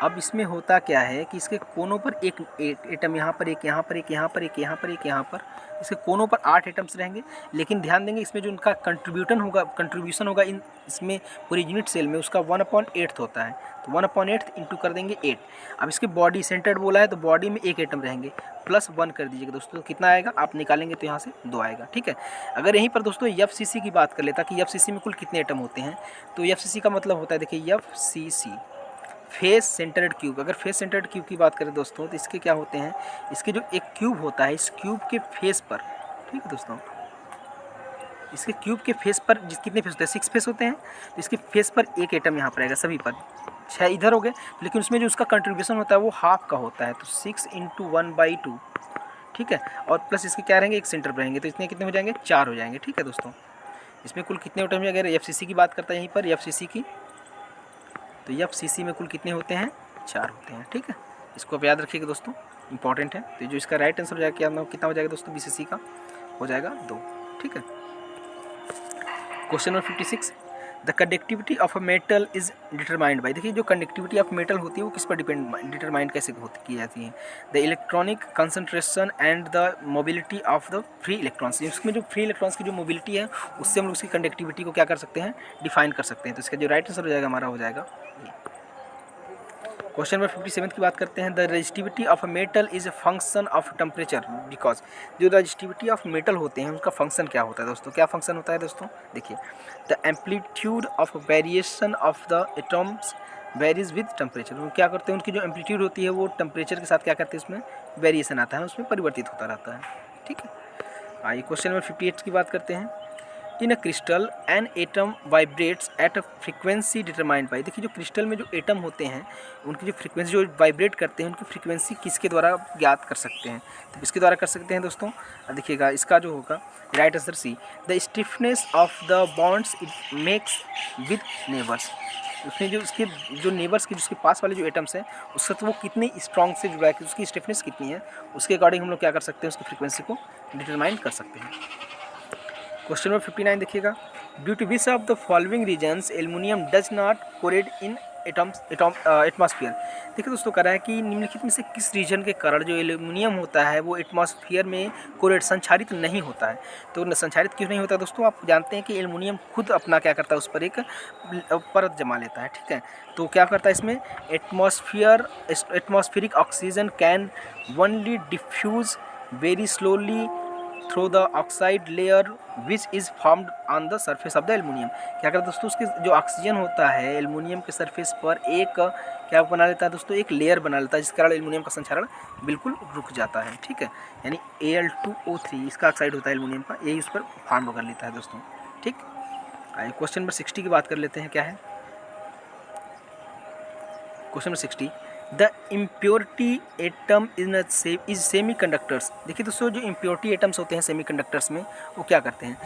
अब इसमें होता क्या है कि इसके कोनों पर एक एटम, यहाँ पर एक, यहाँ पर एक, यहाँ पर एक, यहाँ पर एक, यहाँ पर, इसके कोनों पर 8 एटम्स रहेंगे। लेकिन ध्यान देंगे इसमें जो उनका कंट्रीब्यूशन होगा इन इसमें पूरी यूनिट सेल में, उसका 1/8 होता है। तो 1/8 इंटू कर देंगे 8। अब इसके बॉडी सेंटर्ड बोला है तो बॉडी में 1 एटम रहेंगे, प्लस 1 कर दीजिएगा दोस्तों, तो कितना आएगा, आप निकालेंगे तो यहाँ से 2 आएगा, ठीक है। अगर यहीं पर दोस्तों एफसीसी की बात कर लेता कि एफसीसी में कुल कितने एटम होते हैं, तो एफसीसी का मतलब होता है, देखिए एफसीसी फेस सेंटर्ड क्यूब। अगर फेस सेंटर्ड क्यूब की बात करें दोस्तों तो इसके क्या होते हैं, इसके जो एक क्यूब होता है इस क्यूब के फेस पर, ठीक है दोस्तों, इसके क्यूब के फेस पर कितने फेस होते हैं, 6 फेस होते हैं। तो इसके फेस पर 1 एटम यहाँ पर आएगा, सभी पर 6 इधर हो गए, लेकिन उसमें जो उसका कंट्रीब्यूशन होता है वो हाफ का होता है, तो 6 × 1/2, ठीक है। और प्लस इसके क्या रहेंगे, एक सेंटर पर रहेंगे, तो इसमें कितने हो जाएंगे, 4 हो जाएंगे, ठीक है दोस्तों। इसमें कुल कितने एटम है, अगर एफसीसी की बात करता है यहीं पर एफसीसी की, तो एफसीसी में कुल कितने होते हैं, 4 होते हैं, ठीक है। इसको आप याद रखिएगा दोस्तों, इंपॉर्टेंट है। तो जो इसका राइट आंसर हो जाएगा कितना हो जाएगा दोस्तों, बीसीसी का हो जाएगा 2, ठीक है। Question number 56, the conductivity of a metal is determined by. देखिए जो कंडक्टिविटी ऑफ मेटल होती है वो किस पर डिटरमाइंड कैसे की जाती है, the electronic concentration and the mobility of the free electrons. उसमें जो फ्री इलेक्ट्रॉन्स की जो मोबिलिटी है उससे हम लोग उसकी कंडक्टिविटी को क्या कर सकते हैं, डिफाइन कर सकते हैं। तो इसका जो राइट आंसर हो जाएगा हमारा हो जाएगा। क्वेश्चन नंबर 57 की बात करते हैं, the resistivity of a metal is a function of temperature because. जो रेजिस्टिविटी ऑफ मेटल होते हैं उनका फंक्शन क्या होता है दोस्तों, क्या फंक्शन होता है दोस्तों, देखिए the amplitude of variation of the atoms varies with temperature. वो क्या करते हैं, उनकी जो एम्पलीट्यूड होती है वो टेम्परेचर के साथ क्या करते हैं, उसमें वेरिएशन आता है, उसमें परिवर्तित होता रहता है। ठीक है, आइए क्वेश्चन नंबर 58 की बात करते हैं। In a crystal an atom vibrates at a frequency determined by. देखिए जो क्रिस्टल में जो एटम होते हैं उनकी जो फ्रीक्वेंसी जो वाइब्रेट करते हैं उनकी फ्रीक्वेंसी किसके द्वारा ज्ञात कर सकते हैं, तो किसके द्वारा कर सकते हैं दोस्तों। देखिएगा इसका जो होगा right answer C, the stiffness of the bonds it makes with neighbours. उसमें जो उसके जो नेबर्स के जिसके पास वाले जो एटम्स हैं उससे तो वो कितने स्ट्रॉन्ग से जुड़ा है कि उसकी स्टिफनेस कितनी है, उसके अकॉर्डिंग हम लोग क्या कर सकते हैं, उसकी फ्रीक्वेंसी को डिटरमाइन कर सकते हैं। क्वेश्चन नंबर 59 देखिएगा, due to which of the following reasons aluminium does not corrode in atmosphere. देखिए दोस्तों कह रहा है कि निम्नलिखित में से किस रीजन के कारण जो एल्युमिनियम होता है वो एटमॉस्फेयर में कोरेड संचारित नहीं होता है। तो संचारित क्यों नहीं होता दोस्तों, आप जानते हैं कि एल्युमिनियम खुद अपना क्या करता है, उस पर एक परत जमा लेता है। ठीक है, तो क्या करता है इसमें atmospheric oxygen can only diffuse very slowly through the oxide layer which is formed on the surface of the aluminium. क्या करता है दोस्तों, उसके जो ऑक्सीजन होता है एल्युमिनियम के सरफेस पर एक क्या बना लेता है दोस्तों, एक लेयर बना लेता है, जिस कारण एल्युमिनियम का संचारण बिल्कुल रुक जाता है। ठीक है, यानी Al2O3 इसका ऑक्साइड होता है एल्युमिनियम का, यही उस पर फॉर्म कर लेता है दोस्तों। ठीक, आइए क्वेश्चन नंबर 60 की बात कर लेते हैं। क्या है question number 60, the impurity atom is semi conductors. देखिए दोस्तों जो इम्प्योरिटी एटम्स होते हैं सेमी कंडक्टर्स में वो क्या करते हैं,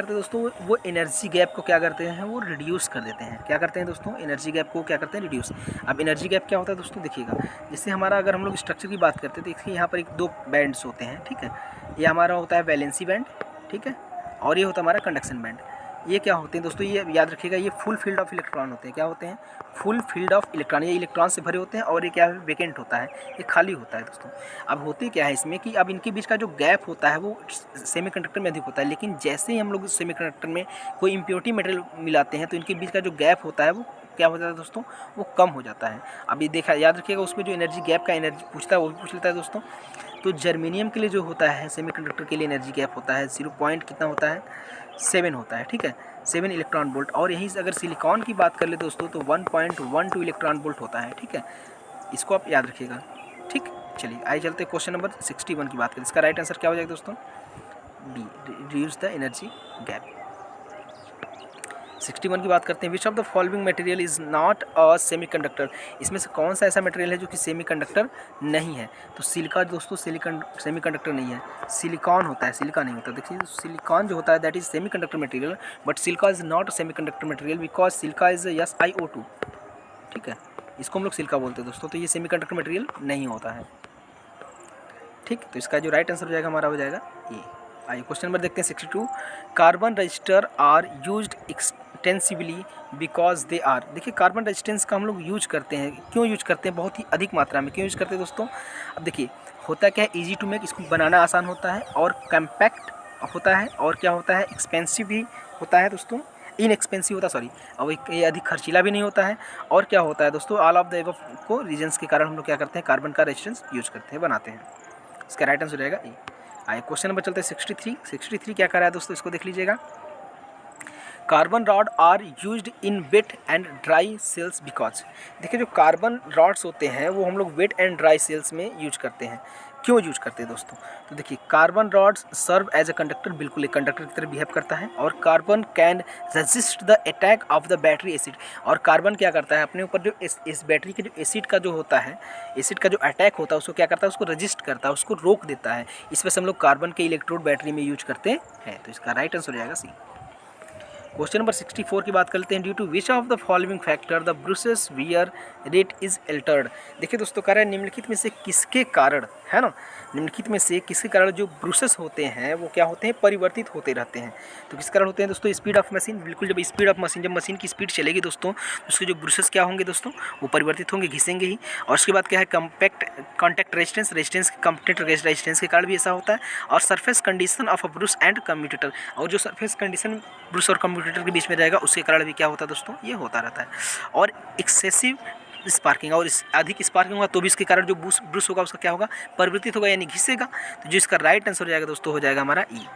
दोस्तों वो एनर्जी गैप को क्या करते हैं, वो रिड्यूस कर देते हैं। क्या करते हैं दोस्तों, एनर्जी गैप को क्या करते हैं, रिड्यूस। अब एनर्जी गैप क्या होता है दोस्तों, देखिएगा जैसे हमारा अगर हम लोग स्ट्रक्चर की बात करते हैं तो देखिए यहाँ पर एक दो बैंड्स होते हैं। ठीक है, ये हमारा होता है वैलेंसी बैंड, ठीक है, और ये होता है हमारा कंडक्शन बैंड। ये क्या होते हैं दोस्तों, ये याद रखिएगा, ये फुल फील्ड ऑफ इलेक्ट्रॉन होते हैं। क्या होते हैं, फुल फील्ड ऑफ इलेक्ट्रॉन, ये इलेक्ट्रॉन से भरे होते हैं, और ये क्या है, वेकेंट होता है, ये खाली होता है दोस्तों। अब होती क्या है इसमें कि अब इनके बीच का जो गैप होता है वो सेमीकंडक्टर में अधिक होता है, लेकिन जैसे ही हम लोग सेमीकंडक्टर में कोई इम्प्योरिटी मटेरियल मिलाते हैं तो इनके बीच का जो गैप होता है वो क्या हो जाता है दोस्तों, वो कम हो जाता है। अब ये देखा याद रखिएगा, उसमें जो एनर्जी गैप का एनर्जी पूछता है वो भी पूछ लेता है दोस्तों। तो जर्मेनियम के लिए जो होता है सेमीकंडक्टर के लिए एनर्जी गैप होता है 0 पॉइंट कितना होता है, 7 होता है। ठीक है, 7 इलेक्ट्रॉन वोल्ट। और यहीं से अगर सिलिकॉन की बात कर ले दोस्तों तो 1.12 इलेक्ट्रॉन वोल्ट होता है। ठीक है, इसको आप याद रखिएगा। ठीक, चलिए आइए चलते हैं क्वेश्चन नंबर 61 की बात करें। इसका राइट आंसर क्या हो जाएगा दोस्तों, B, reduce the energy gap. 61 की बात करते हैं, which of the following material is not a semiconductor. इसमें से कौन सा ऐसा मटेरियल है जो कि सेमीकंडक्टर नहीं है, तो सिलिका दोस्तों सेमीकंडक्टर नहीं है, सिलिकॉन होता है, सिलिका नहीं होता। देखिए सिलिकॉन जो होता है that is semiconductor material, but silica is not a semiconductor material because silica is SiO2। ठीक है, इसको हम लोग सिलिका बोलते हैं दोस्तों, तो ये सेमीकंडक्टर मटेरियल नहीं होता है। ठीक, तो इसका जो राइट आंसर हो जाएगा हमारा हो जाएगा ये। आइए क्वेश्चन नंबर देखते हैं 62, carbon resistor are used extensively because they are. देखिए कार्बन रेजिस्टेंस का हम लोग यूज करते हैं, क्यों यूज करते हैं, बहुत ही अधिक मात्रा में क्यों यूज करते हैं दोस्तों। अब देखिए होता क्या है, ईजी टू मेक, इसको बनाना आसान होता है, और कम्पैक्ट होता है, और क्या होता है, एक्सपेंसिव भी होता है दोस्तों, इनएक्सपेंसिव होता है, सॉरी, और ये अधिक खर्चीला भी नहीं होता है। और क्या होता है दोस्तों, ऑल ऑफ द एबव को रीजन्स के कारण हम लोग क्या करते हैं, कार्बन का रेजिस्टेंस यूज करते हैं, बनाते हैं। इसका राइट आंसर हो जाएगा ए। आइए क्वेश्चन नंबर चलते हैं 63 क्या कर रहा है दोस्तों, इसको देख लीजिएगा। Carbon rod are used in wet and dry cells because. देखिए जो कार्बन रॉड्स होते हैं वो हम लोग वेट एंड ड्राई सेल्स में यूज करते हैं। क्यों यूज करते हैं दोस्तों, तो देखिए carbon rods serve as a conductor, बिल्कुल एक कंडक्टर की तरह बिहेव करता है, और carbon can resist the attack of the battery acid. और कार्बन क्या करता है, अपने ऊपर जो इस बैटरी के जो एसिड का जो होता है, एसिड का जो अटैक होता है उसको क्या करता है, उसको रजिस्ट करता है, उसको रोक देता है। इस वजह से हम लोग कार्बन के इलेक्ट्रोड बैटरी में यूज करते हैं। तो इसका राइट आंसर हो जाएगा सी। क्वेश्चन नंबर 64 की बात करते हैं, due to which of the following factor the brushes wear rate is altered. देखिए दोस्तों कह रहा है निम्नलिखित में से किसके कारण, है ना, निम्नलिखित में से किसके कारण जो ब्रूसेस होते हैं वो क्या होते हैं, परिवर्तित होते रहते हैं। तो किस कारण होते हैं दोस्तों, स्पीड ऑफ मशीन, बिल्कुल जब स्पीड ऑफ मशीन, जब मशीन की स्पीड चलेगी दोस्तों तो उसके जो ब्रूसेस क्या होंगे दोस्तों, वो परिवर्तित होंगे, घिसेंगे ही। और उसके बाद क्या है, कॉन्टैक्ट रेजिस्टेंस कॉन्टैक्ट रेजिस्टेंस के कारण भी ऐसा होता है। और surface condition of a Bruce and commutator, और जो सरफेस कंडीशन ब्रूस और कम्यूटेटर के बीच में रहेगा उसके कारण भी क्या होता है दोस्तों, ये होता रहता है। और एक्सेसिव स्पार्किंग, और इस अधिक स्पार्किंग होगा तो भी इसके कारण जो ब्रूस होगा उसका क्या होगा, परिवर्तित होगा यानी घिसेगा। तो जो इसका राइट आंसर हो जाएगा दोस्तों हो जाएगा हमारा ई।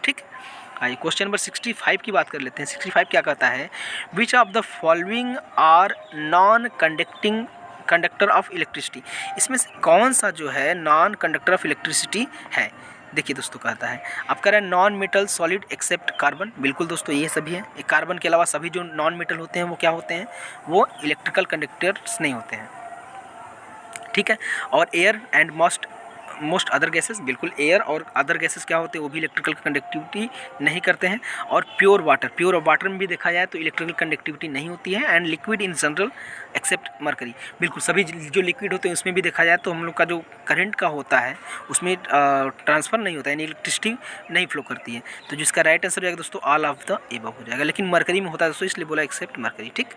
ठीक, आइए क्वेश्चन नंबर 65 की बात कर लेते हैं। 65 क्या कहता है, which of the following are non conducting conductor of electricity. इसमें से कौन सा जो है नॉन कंडक्टर ऑफ इलेक्ट्रिसिटी है। देखिए दोस्तों कहता है, अब कह रहा है non metal solid except carbon. बिल्कुल दोस्तों ये सभी है, एक कार्बन के अलावा सभी जो नॉन मेटल होते हैं वो क्या होते हैं, वो इलेक्ट्रिकल कंडक्टर्स नहीं होते हैं, ठीक है। और air and most other gases, बिल्कुल एयर और अदर गैसेस क्या होते हैं, वो भी इलेक्ट्रिकल कंडक्टिविटी नहीं करते हैं। और प्योर वाटर में भी देखा जाए तो इलेक्ट्रिकल कंडक्टिविटी नहीं होती है। And liquid in general except mercury, बिल्कुल सभी जो लिक्विड होते हैं उसमें भी देखा जाए तो हम लोग का जो करंट का होता है उसमें ट्रांसफ़र नहीं होता है, यानी इलेक्ट्रिसिटी नहीं फ्लो करती है। तो जिसका राइट आंसर हो जाएगा दोस्तों ऑल ऑफ द एबव हो जाएगा, लेकिन मरकरी में होता है दोस्तों, इसलिए बोला एक्सेप्ट मरकरी, ठीक।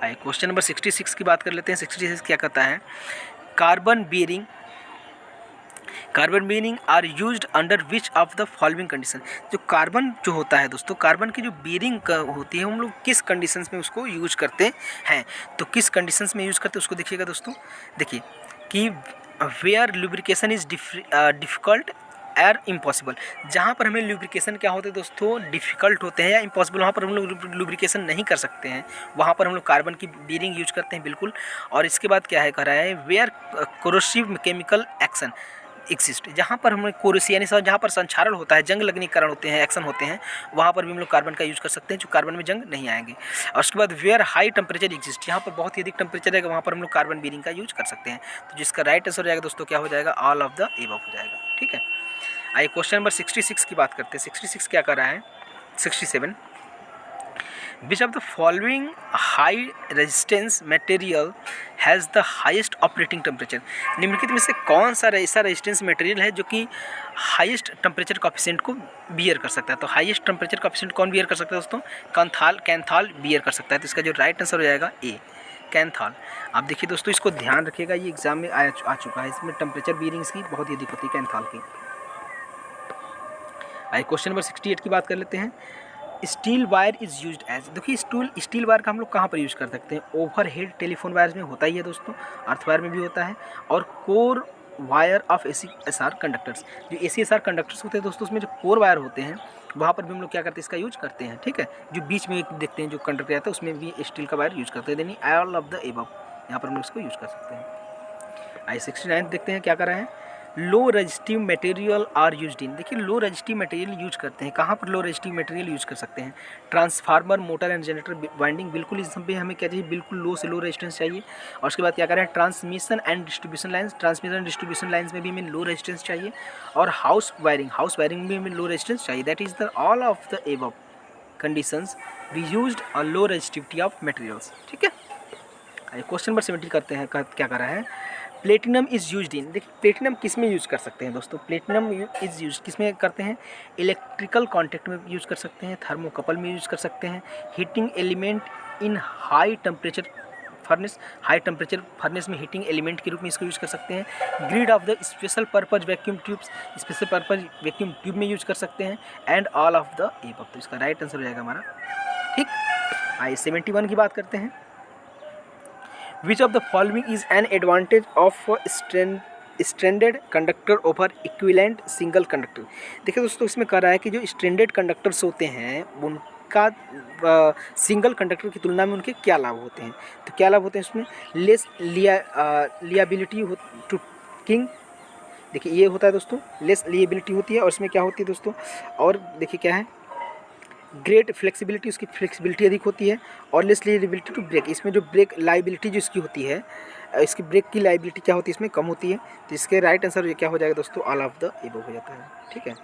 आइए क्वेश्चन नंबर 66 की बात कर लेते हैं। 66 क्या कहता है, carbon bearing are used under which of the following condition. जो कार्बन जो होता है दोस्तों, कार्बन की जो बीयरिंग होती है हम लोग किस कंडीशंस में उसको यूज करते हैं। तो किस कंडीशंस में यूज करते हैं उसको देखिएगा दोस्तों। देखिए कि वेयर लुब्रिकेशन इज डिफ़िकल्ट एर इम्पॉसिबल, जहाँ पर हमें लुब्रिकेशन क्या होते हैं दोस्तों, डिफ़िकल्ट होते हैं या इम्पॉसिबल, वहाँ पर हम लोग लुब्रिकेशन नहीं कर सकते हैं, वहाँ पर हम लोग कार्बन की बीयरिंग यूज करते हैं, बिल्कुल। और इसके बाद क्या है कह रहा है, where corrosive chemical action exist, जहाँ पर हमें कोरोसी यानी जहाँ पर संक्षारण होता है, जंग लगने के कारण होते हैं, एक्शन होते हैं, वहाँ पर भी हम लोग कार्बन का यूज़ कर सकते हैं, जो कार्बन में जंग नहीं आएंगे। और उसके बाद वेयर हाई टेम्परेचर एक्सिस्ट, जहाँ पर बहुत ही अधिक टेम्परेचर है वहाँ पर हम लोग कार्बन बीयरिंग का यूज कर सकते हैं। तो जिसका राइट आंसर हो जाएगा दोस्तों क्या हो जाएगा, ऑल ऑफ द एबव हो जाएगा, ठीक है। आइए क्वेश्चन नंबर 66 की बात करते हैं। 66 क्या कर रहा है, 67 विच of the following high resistance material has the highest operating temperature. निम्नलिखित में से कौन सा ऐसा रेजिस्टेंस मटेरियल है जो कि हाईएस्ट टेम्परेचर कॉफिशिएंट को बियर कर सकता है। तो हाईएस्ट टेम्परेचर कॉफिशिएंट कौन बियर कर सकता है दोस्तों, कैंथाल बियर कर सकता है। तो इसका जो राइट आंसर हो जाएगा ए, कैंथाल। आप देखिए दोस्तों, इसको ध्यान रखिएगा, ये एग्जाम में आ चुका है, इसमें टेम्परेचर बियरिंग्स की बहुत ही अधिक होती है कैंथाल की। आइए क्वेश्चन नंबर 68 की बात कर लेते हैं। Steel wire is used as, देखिए स्टील वायर का हम लोग कहाँ पर यूज़ कर सकते हैं, ओवरहेड टेलीफोन वायर्स में होता ही है दोस्तों, अर्थ वायर में भी होता है, और core wire of ACSR conductors, जो ACSR कंडक्टर्स होते हैं दोस्तों, उसमें जो कोर वायर होते हैं वहाँ पर भी हम लोग क्या करते हैं, इसका यूज करते हैं, ठीक है। जो बीच में एक देखते हैं जो कंडक्टर आता है उसमें भी स्टील का वायर यूज करते हैं, यानी ऑल ऑफ द एबव, यहाँ पर हम लोग इसको यूज कर सकते हैं। आई 69 देखते हैं क्या कर रहे हैं, low resistive material are used in, देखिए लो रजिस्टिव मटेरियल यूज करते हैं, कहाँ पर लो रजिस्टिव मटेरियल यूज कर सकते हैं, transformer, motor and generator winding, बिल्कुल इस पे हमें क्या चाहिए, बिल्कुल लो से लो रेजिस्टेंस चाहिए। और उसके बाद क्या करें, ट्रांसमिशन एंड डिस्ट्रीब्यूशन लाइन्स में भी हमें लो रेजिस्टेंस चाहिए। और हाउस वायरिंग में हमें लो रेजिस्टेंस चाहिए। That is the all of the above conditions we used a low resistivity of materials, ठीक है। क्वेश्चन नंबर 70 करते हैं, क्या कर रहा है, प्लेटिनम इज़ यूज्ड इन, देखिए प्लेटिनम किस में यूज़ कर सकते हैं दोस्तों, प्लेटिनम इज़ यूज किस में करते हैं, इलेक्ट्रिकल कॉन्टैक्ट में यूज़ कर सकते हैं, थर्मोकपल में यूज़ कर सकते हैं, heating element in high temperature furnace में हीटिंग एलिमेंट के रूप में इसको यूज़ कर सकते हैं, grid of the special purpose vacuum tube में यूज़ कर सकते हैं, and all of the above. तो इसका राइट आंसर हो जाएगा हमारा, ठीक। आइए 71 की बात करते हैं। Which of the following is an advantage of stranded conductor over equivalent single conductor. देखिए दोस्तों, इसमें कह रहा है कि जो स्ट्रैंडेड कंडक्टर्स होते हैं उनका सिंगल कंडक्टर की तुलना में उनके क्या लाभ होते हैं। तो क्या लाभ होते हैं उसमें, लेस लियाबिलिटी टू किंग, देखिए ये होता है दोस्तों, लेस लिएबिलिटी होती है। और इसमें क्या होती है दोस्तों, और देखिए क्या है, ग्रेट फ्लेक्सिबिलिटी, उसकी फ्लेक्सिबिलिटी अधिक होती है। और लेस लिएबिलिटी टू ब्रेक, इसमें जो ब्रेक लाइबिलिटी जो इसकी होती है, इसकी ब्रेक की लाइबिलिटी क्या होती है, इसमें कम होती है। तो इसके राइट आंसर क्या हो जाएगा दोस्तों, ऑल ऑफ द एबव हो जाता है, ठीक है।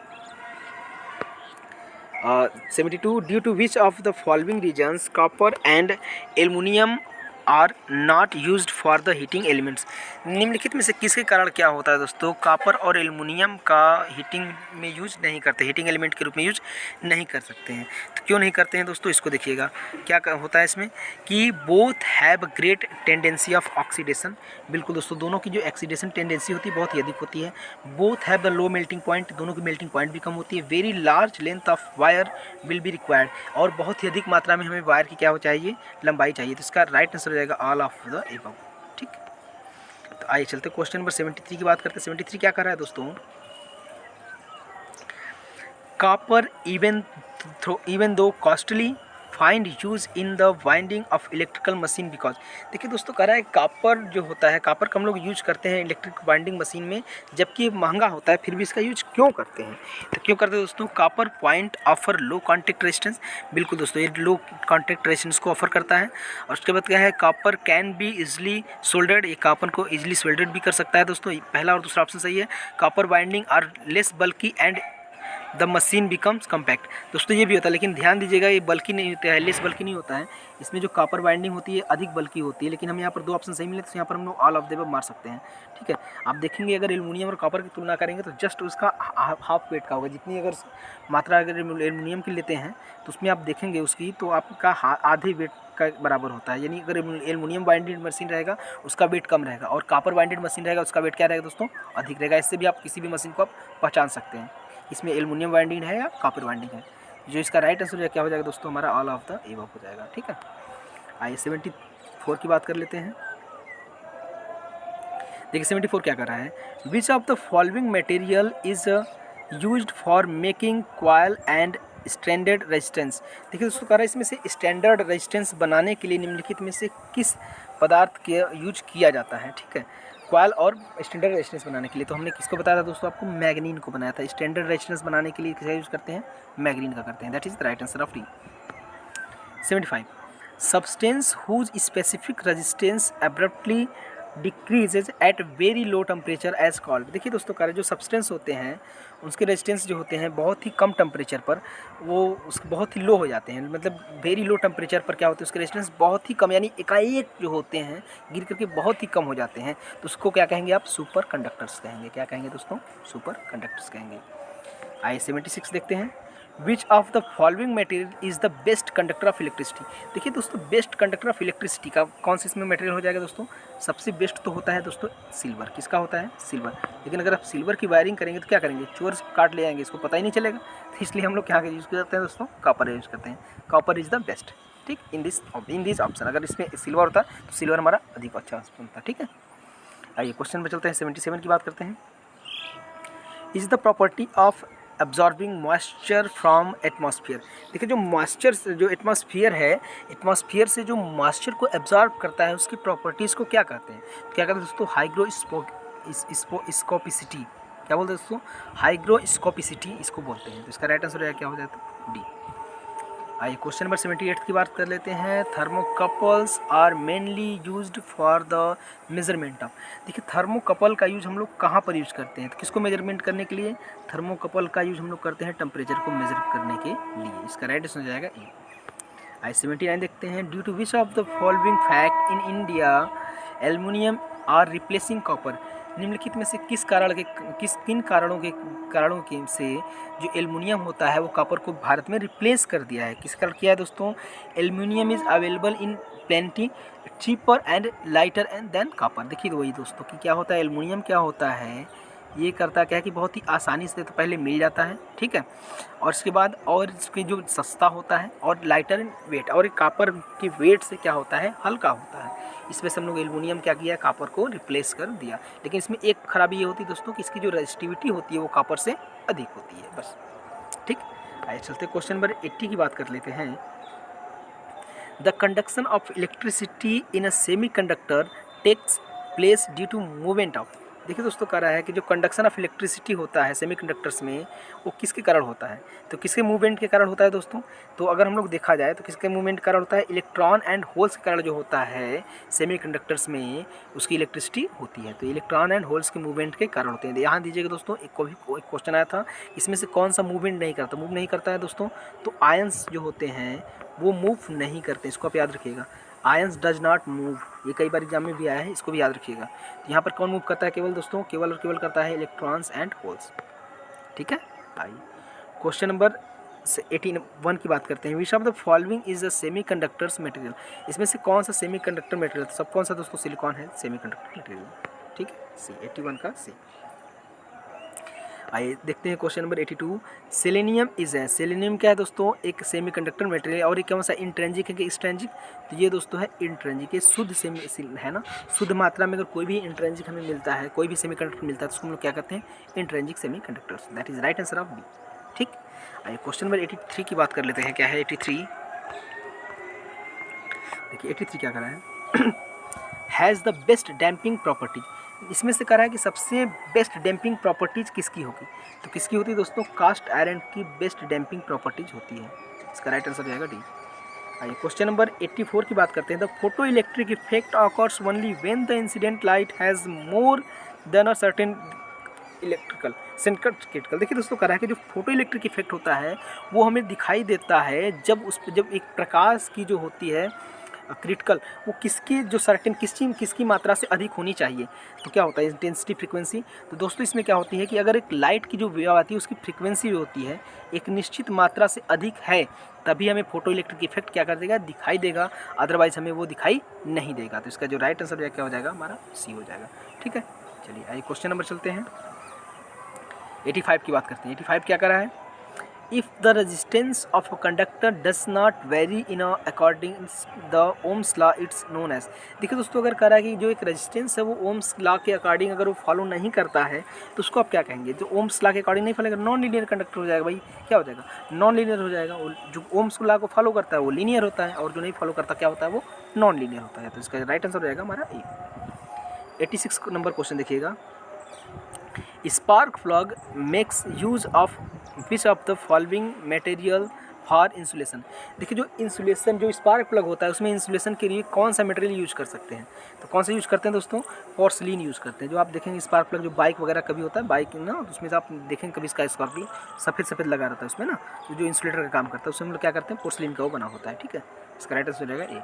72 due to which of the following reasons copper and aluminium are not used for the heating elements. निम्नलिखित में से किसके कारण क्या होता है दोस्तों, कॉपर और एल्युमिनियम का हीटिंग में यूज नहीं करते, हीटिंग एलिमेंट के रूप में यूज नहीं कर सकते हैं। तो क्यों नहीं करते हैं दोस्तों, इसको देखिएगा क्या होता है इसमें, कि both have great tendency of oxidation, बिल्कुल दोस्तों दोनों की जो ऑक्सीडेशन टेंडेंसी होती है बहुत ही अधिक होती है। Both have the low melting point, दोनों की मेल्टिंग पॉइंट भी कम होती है। Very large length of wire will be required, और बहुत ही अधिक मात्रा में हमें वायर की क्या हो चाहिए, लंबाई चाहिए। तो इसका राइट आंसर हो जाएगा ऑल ऑफ द एबव, ठीक। तो आइए चलते क्वेश्चन नंबर 73 की बात करते हैं। 73 क्या कर रहा है दोस्तों, copper even though costly find use in the winding of electrical machine because. देखिए दोस्तों, कह रहा है कापर जो होता है, कापर का हम लोग यूज करते हैं इलेक्ट्रिक वाइंडिंग मशीन में, जबकि महंगा होता है, फिर भी इसका यूज क्यों करते हैं? तो क्यों करते हैं दोस्तों? कापर पॉइंट ऑफर लो कॉन्टैक्ट रेजिस्टेंस। बिल्कुल दोस्तों, ये लो कॉन्टैक्ट रेजिस्टेंस को ऑफर करता है। और उसके बाद क्या है, copper can be easily soldered. ये कापर को इजली सोल्डर्ड भी कर सकता है दोस्तों। पहला और दूसरा ऑप्शन सही है। कापर वाइंडिंग आर लेस बल्कि and the machine becomes compact. दोस्तों ये भी होता है, लेकिन ध्यान दीजिएगा, ये बल्कि नहीं होता है, लेस बल्कि नहीं होता है। इसमें जो कापर बाइंडिंग होती है अधिक बल्कि होती है, लेकिन हम यहाँ पर दो ऑप्शन सही मिले तो यहाँ पर हम लोग ऑल ऑफ द अबव मार सकते हैं। ठीक है, आप देखेंगे अगर एल्युमिनियम और कॉपर की तुलना करेंगे तो जस्ट उसका हाफ वेट का होगा। जितनी अगर मात्रा अगर एल्युमिनियम की लेते हैं तो उसमें आप देखेंगे उसकी तो आपका आधे वेट का बराबर होता है। यानी अगर एल्युमिनियम बाइंडेड मशीन रहेगा उसका वेट कम रहेगा, और कॉपर बाइंडेड मशीन रहेगा उसका वेट क्या रहेगा दोस्तों? अधिक रहेगा। इससे भी आप किसी भी मशीन को आप पहचान सकते हैं इसमें एल्युमिनियम वाइंडिंग है या कॉपर वाइंडिंग है। जो इसका राइट आंसर क्या हो जाएगा दोस्तों? हमारा ऑल ऑफ द एबव हो जाएगा। ठीक है, आइए 74 की बात कर लेते हैं। देखिए 74 क्या कर रहा है, which of the following material is used for making coil and standard resistance. देखिए दोस्तों, कह रहा है इसमें से स्टैंडर्ड रेजिस्टेंस बनाने के लिए निम्नलिखित में से किस पदार्थ के यूज किया जाता है? ठीक है, कॉइल और स्टैंडर्ड रेजिस्टेंस बनाने के लिए तो हमने किसको बताया था दोस्तों? आपको मैग्नीन को बनाया था। स्टैंडर्ड रेजिस्टेंस बनाने के लिए किसका यूज करते हैं? मैग्नीन का करते हैं। That is the right answer of D. 75 substance whose specific resistance abruptly decreases at very low temperature as called. देखिए दोस्तों, कार्य जो सब्सटेंस होते हैं उसके रेजिस्टेंस जो होते हैं बहुत ही कम टेम्परेचर पर वो उसके बहुत ही लो हो जाते हैं। मतलब वेरी लो टेम्परेचर पर क्या होते हैं, उसके रेजिस्टेंस बहुत ही कम, यानी एकाएक जो होते हैं गिर करके बहुत ही कम हो जाते हैं, तो उसको क्या कहेंगे आप? सुपर कंडक्टर्स कहेंगे। क्या कहेंगे दोस्तों? सुपर कंडक्टर्स कहेंगे। आइए 76 देखते हैं, which of the following material is the best conductor of electricity. देखिए दोस्तों, बेस्ट कंडक्टर ऑफ इलेक्ट्रिसिटी का कौन सा इसमें मटेरियल हो जाएगा दोस्तों? सबसे बेस्ट तो होता है दोस्तों सिल्वर। किसका होता है? सिल्वर। लेकिन अगर आप सिल्वर की वायरिंग करेंगे तो क्या करेंगे? चोर काट ले आएंगे, इसको पता ही नहीं चलेगा। तो इसलिए हम लोग क्या यूज़ करते हैं दोस्तों? कॉपर यूज़ करते हैं। Copper is the best. ठीक, इन दिस ऑप्शन। अगर इसमें सिल्वर होता तो सिल्वर हमारा अधिक अच्छा ऑप्शन था। ठीक है, आइए क्वेश्चन में चलते हैं। 77 की बात करते हैं। Is the property of absorbing moisture from atmosphere. देखिए जो मॉइस्चर जो एटमॉस्फेयर है, एटमॉस्फेयर से जो मॉइस्चर को एब्जॉर्ब करता है उसकी प्रॉपर्टीज़ को क्या कहते हैं? क्या कहते हैं दोस्तों? हाइग्रोस्कोपिसिटी। क्या बोलते हैं दोस्तों? हाइग्रोस्कोपिसिटी इसको बोलते हैं। तो इसका राइट आंसर क्या हो जाता है? डी। आइए क्वेश्चन नंबर 78 की बात कर लेते हैं। Thermocouples are mainly used for the measurement of. देखिए थर्मोकपल का यूज हम लोग कहाँ पर यूज करते हैं? तो किसको मेजरमेंट करने के लिए? थर्मोकपल का यूज हम लोग करते हैं टेम्परेचर को मेजर करने के लिए। इसका राइट आंसर हो जाएगा ए। आइए 79 देखते हैं, due to which of the following fact in India aluminium are replacing copper. निम्नलिखित में से किन कारणों के से जो एल्युमिनियम होता है वो कॉपर को भारत में रिप्लेस कर दिया है? किस कारण किया है दोस्तों? Aluminium is available in plenty, cheaper and lighter and than copper. देखिए वही दोस्तों कि क्या होता है, एल्युमिनियम क्या होता है, ये करता क्या है कि बहुत ही आसानी से तो पहले मिल जाता है। ठीक है, और इसके बाद और इसके जो सस्ता होता है और लाइटर इन वेट, और कॉपर के वेट से क्या होता है? हल्का होता है। इस वजह से हम लोग एल्युमिनियम क्या किया? कॉपर को रिप्लेस कर दिया। लेकिन इसमें एक खराबी ये होती है दोस्तों कि इसकी जो रेजिस्टिविटी होती है वो कॉपर से अधिक होती है बस। ठीक, आइए चलते क्वेश्चन नंबर 80 की बात कर लेते हैं। The conduction of electricity in a semiconductor takes place due to movement of. देखिए दोस्तों, कह रहा है कि जो कंडक्शन ऑफ इलेक्ट्रिसिटी होता है सेमीकंडक्टर्स में वो किसके कारण होता है? तो किसके मूवमेंट के कारण होता है दोस्तों? तो अगर हम लोग देखा जाए तो किसके मूवमेंट के कारण होता है? इलेक्ट्रॉन एंड होल्स के कारण जो होता है सेमीकंडक्टर्स में उसकी इलेक्ट्रिसिटी होती है। तो इलेक्ट्रॉन एंड होल्स के मूवमेंट के कारण होते हैं। यहाँ दीजिएगा दोस्तों, एक क्वेश्चन आया था, इसमें से कौन सा मूवमेंट नहीं करता? मूव नहीं करता है दोस्तों, तो आयंस जो होते हैं वो मूव नहीं करते। इसको आप याद रखिएगा, आयंस डज नॉट मूव। ये कई बार एग्जाम में भी आया है, इसको भी याद रखिएगा। तो यहाँ पर कौन मूव करता है? केवल दोस्तों, केवल और केवल करता है इलेक्ट्रॉन्स एंड होल्स। ठीक है, आइए क्वेश्चन नंबर 81 की बात करते हैं। Which of the following is a semi conductors material. इसमें से कौन सा सेमी कंडक्टर मटेरियल? सब कौन सा दोस्तों? सिलिकॉन है सेमी कंडक्टर मटेरियल। ठीक है, सी 81 का सी। आइए देखते हैं क्वेश्चन नंबर 82। सेलेनियम इज है, सेलेनियम क्या है दोस्तों? एक सेमीकंडक्टर मटेरियल। और ये कौन सा? इंट्रिंसिक है कि एक्सट्रिंसिक? तो ये दोस्तों है इंट्रिंसिक। ये शुद्ध है ना, शुद्ध मात्रा में अगर कोई भी इंट्रिंसिक हमें मिलता है, कोई भी सेमीकंडक्टर मिलता है तो उसको हम लोग क्या कहते हैं? Intrinsic semiconductors. That is right answer of B. ठीक, आइए क्वेश्चन नंबर 83 की बात कर लेते हैं। क्या है 83? देखिए 83 क्या कर रहा है has the best damping properties. इसमें से कह रहा है कि सबसे बेस्ट डैम्पिंग प्रॉपर्टीज किसकी होगी? तो किसकी होती है दोस्तों? कास्ट आयरन की बेस्ट डैम्पिंग प्रॉपर्टीज होती है। इसका राइट आंसर जाएगा डी। आइए क्वेश्चन नंबर 84 की बात करते हैं। The photo electric effect occurs only when the incident light has more than a certain electrical critical. देखिए दोस्तों कह रहा है कि जो फोटो इलेक्ट्रिक इफेक्ट होता है वो हमें दिखाई देता है जब एक प्रकाश की जो होती है क्रिटिकल, वो किसकी जो सर्टेन किसकी मात्रा से अधिक होनी चाहिए। तो क्या होता है इंटेंसिटी फ्रीक्वेंसी। तो दोस्तों इसमें क्या होती है कि अगर एक लाइट की जो वेव आती है उसकी फ्रीक्वेंसी जो होती है एक निश्चित मात्रा से अधिक है, तभी हमें फोटो इलेक्ट्रिक इफेक्ट क्या कर देगा? दिखाई देगा, अदरवाइज हमें वो दिखाई नहीं देगा। तो इसका जो राइट आंसर क्या हो जाएगा? हमारा सी हो जाएगा। ठीक है, चलिए आइए क्वेश्चन नंबर चलते हैं। 85 की बात करते हैं। 85 क्या कर रहा है? If the resistance of a conductor does not vary in according the Ohm's law it's known as. देखिए दोस्तों अगर कह रहा है कि जो एक रेजिस्टेंस है वो ओम्स लॉ के अकॉर्डिंग अगर वो फॉलो नहीं करता है तो उसको आप क्या कहेंगे? जो ओम्स लॉ के अकॉर्डिंग नहीं फॉलो, नॉन लीनियर कंडक्टर हो जाएगा भाई। क्या हो जाएगा? नॉन लीनियर हो जाएगा। जो ओम्स लॉ को फॉलो करता है वो लीनियर होता है और जो नहीं फॉलो करता क्या होता है? वो नॉन लीनियर होता है। तो इसका राइट आंसर हो जाएगा हमारा ए। 86 नंबर क्वेश्चन देखिएगा। Spark plug makes use of which of the following material for insulation. देखिए जो इंसुलेशन जो स्पार्क प्लग होता है उसमें इंसुलेशन के लिए कौन सा मटेरियल यूज कर सकते हैं? तो कौन सा यूज करते हैं दोस्तों? पोर्सलिन यूज करते हैं। जो आप देखेंगे स्पार्क प्लग जो बाइक वगैरह कभी होता है बाइक ना, तो उसमें से आप देखेंगे कभी इसका स्पार्क प्लग सफ़ेद सफ़ेद लगा रहता है उसमें ना, तो जो इंसुलेटर का काम करता है उसमें हम लोग क्या करते हैं? पोर्सलिन का वो बना होता है। ठीक है, इसका राइट आंसर हो जाएगा ए।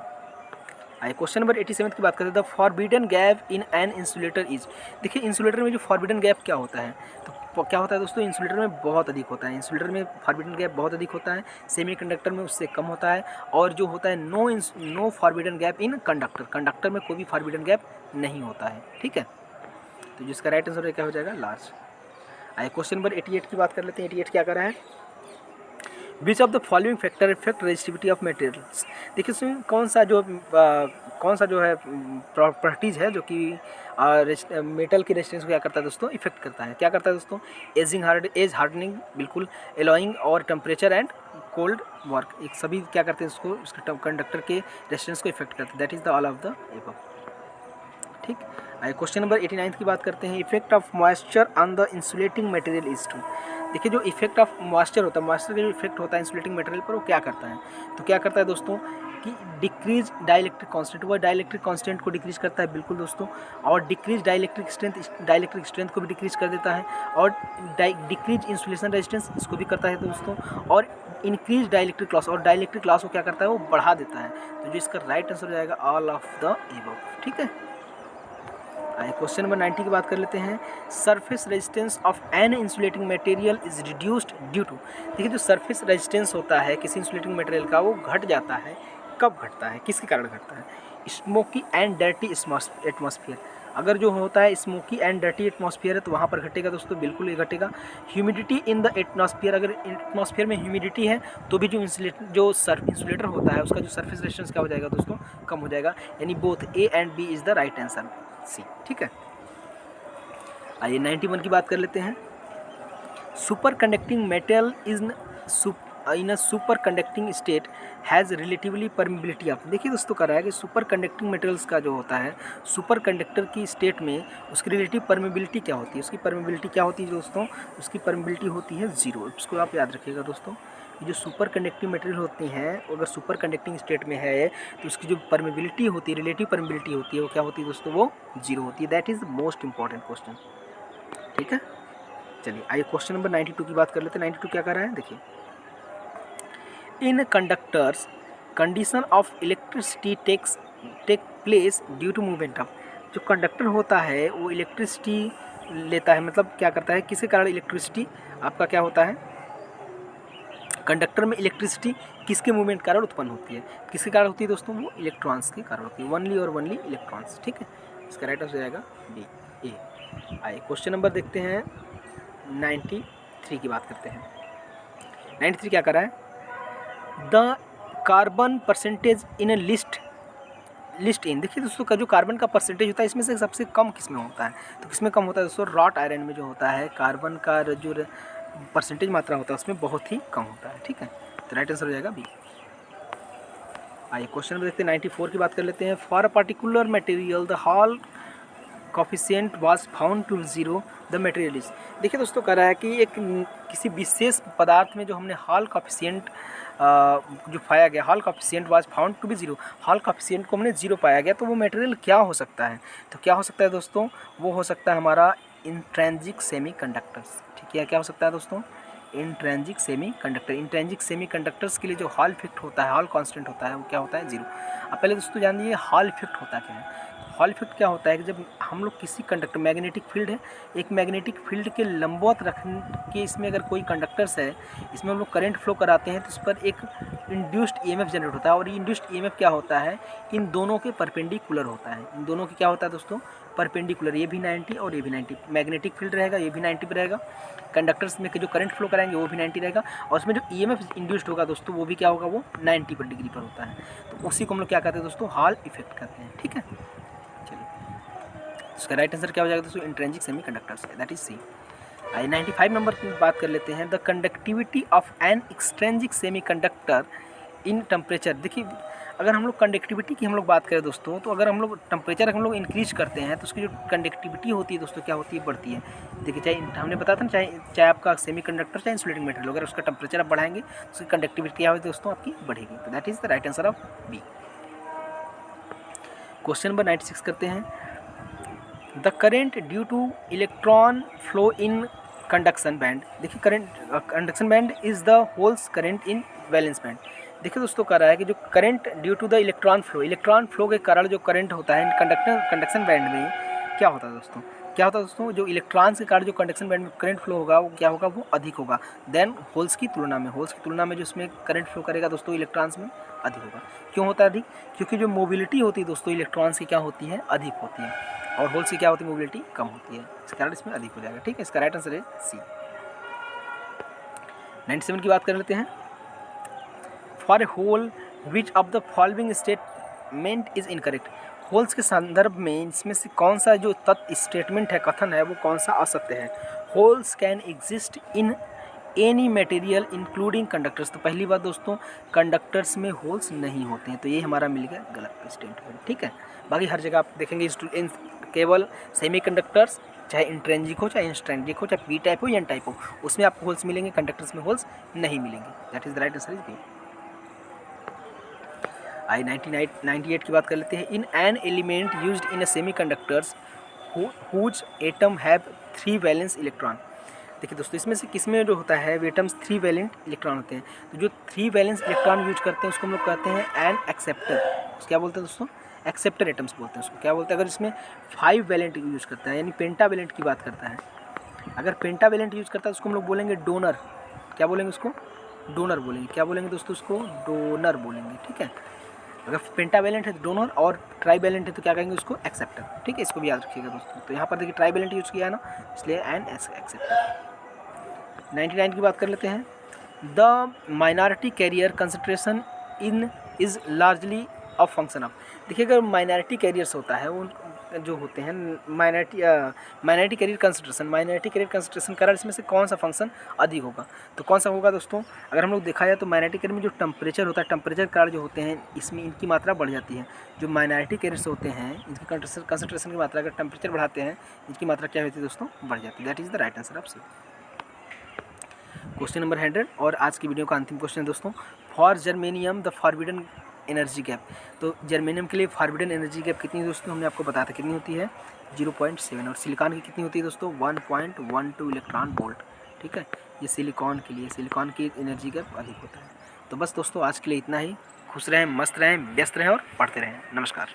आइए क्वेश्चन नंबर 87 की बात करते हैं। The forbidden gap in an insulator is. देखिए इंसुलेटर में जो फॉरबिडन गैप क्या होता है? तो क्या होता है दोस्तों? इंसुलेटर में बहुत अधिक होता है। इंसुलेटर में फॉरबिडन गैप बहुत अधिक होता है, सेमीकंडक्टर में उससे कम होता है, और जो होता है no forbidden gap in conductor में कोई भी फॉरबिडन गैप नहीं होता है। ठीक है, तो जिसका राइट आंसर क्या हो जाएगा? लार्ज। आइए क्वेश्चन नंबर 88 की बात कर लेते हैं। 88 क्या कर रहा है? Which of the following factor effect resistivity of materials. देखिए इसमें कौन सा जो है प्रॉपर्टीज़ है जो कि मेटल की रेजिस्टेंस को क्या करता है दोस्तों? इफेक्ट करता है। क्या करता है दोस्तों? एज हार्डनिंग, बिल्कुल, एलॉइंग और टेम्परेचर एंड कोल्ड वर्क, एक सभी क्या करते हैं उसको उसके कंडक्टर के रेजिस्टेंस को इफेक्ट करते हैं। That is the all of the above. ठीक, आइए क्वेश्चन नंबर 89 की बात करते हैं। Effect of moisture on the insulating material is to. देखिए जो इफेक्ट ऑफ मॉइस्चर होता है, मॉइस्चर का जो इफेक्ट होता है इंसुलेटिंग मटेरियल पर, वो क्या करता है? तो क्या करता है दोस्तों कि डिक्रीज डाइलेक्ट्रिक कांस्टेंट, वो डाइलेक्ट्रिक कांस्टेंट को डिक्रीज करता है, बिल्कुल दोस्तों, और डिक्रीज डाइलेक्ट्रिक स्ट्रेंथ को भी डिक्रीज कर देता है, और डिक्रीज इंसुलेशन रेजिस्टेंस इसको भी करता है दोस्तों, और इंक्रीज डाइलेक्ट्रिक लॉस, और डाइलेक्ट्रिक लॉस को क्या करता है? वो बढ़ा देता है। तो जो इसका राइट आंसर हो जाएगा ऑल ऑफ द एबव। ठीक है, आइए क्वेश्चन नंबर 90 की बात कर लेते हैं। Surface resistance of an insulating material is reduced due to. देखिए जो सरफेस रेजिस्टेंस होता है किसी इंसुलेटिंग मटेरियल का वो घट जाता है। कब घटता है? किसके कारण घटता है? Smoky and dirty atmosphere. अगर जो होता है स्मोकी एंड डर्टी एटमॉस्फेयर है तो वहाँ पर घटेगा दोस्तों, बिल्कुल ये घटेगा। ह्यूमिडिटी इन द एटमॉस्फेयर, अगर एटमॉस्फेयर में ह्यूमिडिटी है तो भी जो इंसुलेटर होता है उसका जो सरफेस रेजिस्टेंस क्या हो जाएगा दोस्तों? कम हो जाएगा। यानी both A and B is the right answer, C. ठीक है, आइए 91 की बात कर लेते हैं। Superconducting metal in a superconducting state has relatively permeability of. देखिए दोस्तों कह रहा है कि सुपर कंडक्टिंग मेटल्स का जो होता है सुपर कंडक्टर की स्टेट में उसकी रिलेटिव परमिबिलिटी क्या होती है? उसकी परमिबिलिटी क्या होती है दोस्तों? उसकी परमिबिलिटी होती है 0। इसको आप याद रखिएगा दोस्तों। ये जो सुपर कंडक्टिंग मटेरियल होती हैं अगर सुपर कंडक्टिंग स्टेट में है तो उसकी जो परमिबिलिटी होती है, रिलेटिव परमिबिलिटी होती है, वो क्या होती है दोस्तों? वो 0 होती है। That is most important question. ठीक है, चलिए आइए क्वेश्चन नंबर 92 की बात कर लेते हैं। 92 क्या कर रहा है? देखिए, in conductors condition of electricity take place due to movement of. जो कंडक्टर होता है वो इलेक्ट्रिसिटी लेता है, मतलब क्या करता है? किसके कारण इलेक्ट्रिसिटी आपका क्या होता है? कंडक्टर में इलेक्ट्रिसिटी किसके मूवमेंट के कारण उत्पन्न होती है? किसके कारण होती है दोस्तों? वो इलेक्ट्रॉन्स के कारण होती है, ओनली और ओनली इलेक्ट्रॉन्स। ठीक है, इसका राइट आंसर हो जाएगा बी ए। आइए क्वेश्चन नंबर देखते हैं 93 की बात करते हैं। 93 क्या कर रहा है? The carbon percentage in a list in. देखिए दोस्तों का जो कार्बन का परसेंटेज होता है इसमें से सबसे कम किस में होता है? तो किस में कम होता है दोस्तों? रॉट आयरन में जो होता है कार्बन का जो परसेंटेज मात्रा होता है उसमें बहुत ही कम होता है। ठीक है, तो राइट आंसर हो जाएगा बी। आइए क्वेश्चन नंबर देखते हैं 94 की बात कर लेते हैं। For a particular material the Hall coefficient was found to zero, the material is. देखिए दोस्तों, कह रहा है कि एक किसी विशेष पदार्थ में जो हमने हॉल कोफिशिएंट जो पाया गया, Hall coefficient was found to be zero, Hall coefficient को हमने जीरो पाया गया, तो वो मटेरियल क्या हो सकता है? तो क्या हो सकता है दोस्तों? वो हो सकता है हमारा इंट्रिंसिक सेमीकंडक्टर्स। ठीक है, क्या हो सकता है दोस्तों? Intrinsic semiconductor. इंट्रिंसिक सेमीकंडक्टर्स के लिए जो हॉल इफेक्ट होता है, हॉल कांस्टेंट होता है, वो क्या होता है? जीरो। अब पहले दोस्तों जान लीजिए हॉल इफेक्ट होता क्या है। हॉल इफेक्ट क्या होता है कि जब हम लोग किसी कंडक्टर, मैग्नेटिक फील्ड है, एक मैग्नेटिक फील्ड के लंबवत रख के इसमें अगर कोई कंडक्टर्स है, इसमें हम लोग करंट फ्लो कराते हैं, तो इस पर एक इंड्यूस्ड ईएमएफ जनरेट होता है। और ये इंड्यूस्ड ईएमएफ क्या होता है? इन दोनों के परपेंडिकुलर होता है। इन दोनों के क्या होता है दोस्तों? परपेंडिकुलर। ये भी 90 और ये भी 90। मैग्नेटिक फील्ड रहेगा, ये भी 90 पर रहेगा। कंडक्टर्स में जो करंट फ्लो कराएंगे वो भी 90 रहेगा, और उसमें जो ईएमएफ इंड्यूस्ड होगा दोस्तों, वो भी क्या होगा? वो 90 पर डिग्री पर होता है। तो उसी को हम लोग क्या कहते हैं दोस्तों? हॉल इफेक्ट कहते हैं। ठीक है, इसका राइट आंसर क्या हो जाएगा दोस्तों? Intrinsic semiconductors, that is C. आई 95 नंबर की बात कर लेते हैं। The conductivity of an extrinsic semiconductor in temperature. देखिए, अगर हम लोग कंडक्टिविटी की हम लोग बात करें दोस्तों, तो अगर हम लोग टेम्परेचर हम लोग इंक्रीज करते हैं, तो उसकी जो कंडक्टिविटी होती है दोस्तों, क्या होती है? बढ़ती है। देखिए, चाहे हमने बताया था ना, चाहे आपका सेमीकंडक्टर चाहे इंसुलेटिंग मटेरियल, अगर उसका टेम्परेचर आप बढ़ाएंगे तो उसकी कंडक्टिविटी क्या होगी दोस्तों? आपकी बढ़ेगी। तो that is the right answer of B. Question number 96 करते हैं। The current due to electron flow in conduction band. देखिए, current conduction band is the holes current in valence band. देखिए दोस्तों, कह रहा है कि जो current due to the electron flow के कारण जो करंट होता है कंडक्शन बैंड में, क्या होता है दोस्तों? क्या होता है दोस्तों? जो इलेक्ट्रॉन्स के कारण जो कंडक्शन बैंड में करंट फ्लो होगा, वो क्या होगा? वो अधिक होगा देन होल्स की तुलना में। होल्स की तुलना में जो इसमें करंट फ्लो करेगा दोस्तों, इलेक्ट्रॉन्स में अधिक होगा। क्यों होता है अधिक? क्योंकि जो मोबिलिटी होती है दोस्तों इलेक्ट्रॉन्स की, क्या होती है? अधिक होती है, और होल्स की क्या होती है? मोबिलिटी कम होती है, इस कारण इसमें अधिक हो जाएगा। ठीक है, इसका राइट आंसर है सी। 97 की बात कर लेते हैं। For a hole which of the following statement is incorrect. Holes के संदर्भ में इसमें से कौन सा जो तत्व स्टेटमेंट है, कथन है, वो कौन सा असत्य है? Holes can exist in any material including conductors. तो पहली बात दोस्तों, कंडक्टर्स में होल्स नहीं होते हैं, तो ये हमारा मिल गया गलत स्टेटमेंट। ठीक है, बाकी हर जगह आप देखेंगे केवल सेमीकंडक्टर्स, चाहे इंट्रिंसिक हो चाहे एक्सट्रिंसिक हो, चाहे पी टाइप हो या एन टाइप हो, उसमें आपको होल्स मिलेंगे, कंडक्टर्स में होल्स नहीं मिलेंगे। That is the right answer is B. आई 98 की बात कर लेते हैं। In an element used in a semiconductors whose atom have 3 valence electron. देखिए दोस्तों, इसमें से किसमें जो होता है एटम्स 3 वैलेंट इलेक्ट्रॉन होते हैं। तो जो 3 वैलेंस इलेक्ट्रॉन यूज करते हैं उसको हम लोग कहते हैं एन एक्सेप्टर। क्या बोलते हैं दोस्तों? एक्सेप्टर एटम्स बोलते हैं उसको। क्या बोलते हैं? अगर इसमें 5 वैलेंट यूज करता है, यानी पेंटावैलेंट की बात करता है, अगर पेंटावैलेंट यूज करता है उसको हम लोग बोलेंगे डोनर। क्या बोलेंगे उसको? डोनर बोलेंगे। क्या बोलेंगे दोस्तों? उसको डोनर बोलेंगे। ठीक है, अगर पेंटावैलेंट है तो डोनर, और ट्राईवैलेंट है तो क्या कहेंगे उसको? एक्सेप्टर। ठीक है, इसको भी याद रखिएगा दोस्तों। तो यहाँ पर देखिए ट्राईवैलेंट यूज किया है ना, इसलिए एन एक्सेप्टर। 99 की बात कर लेते हैं। The minority carrier concentration in is largely a function of. देखिए, अगर माइनॉरिटी कैरियर्स होता है, वो जो होते हैं माइनॉरिटी कैरियर कंसंट्रेशन कारण इसमें से कौन सा फंक्शन अधिक होगा? तो कौन सा होगा दोस्तों? अगर हम लोग देखा जाए तो माइनॉरिटी कैरियर में जो टेम्परेचर होता है, टेम्परेचर कारण जो होते हैं, इसमें इनकी मात्रा बढ़ जाती है। जो माइनॉरिटी कैरियर्स होते हैं, इनकी कंसंट्रेशन की मात्रा, अगर टेम्परेचर बढ़ाते हैं, इनकी मात्रा क्या होती है दोस्तों? बढ़ जाती है। That is the right answer of C. Question number 100 और आज की वीडियो का अंतिम क्वेश्चन है दोस्तों। For germanium the forbidden energy gap. तो जर्मेनियम के लिए फॉरबिडन एनर्जी गैप कितनी है दोस्तों? हमने आपको बताया था कितनी होती है? 0.7। और सिलिकॉन की कितनी होती है दोस्तों? 1.12 इलेक्ट्रॉन वोल्ट। ठीक है, ये सिलिकॉन के लिए, सिलिकॉन की एनर्जी गैप अधिक होता है। तो बस दोस्तों, आज के लिए इतना ही। खुश रहें, मस्त रहें, व्यस्त रहें और पढ़ते रहें। नमस्कार।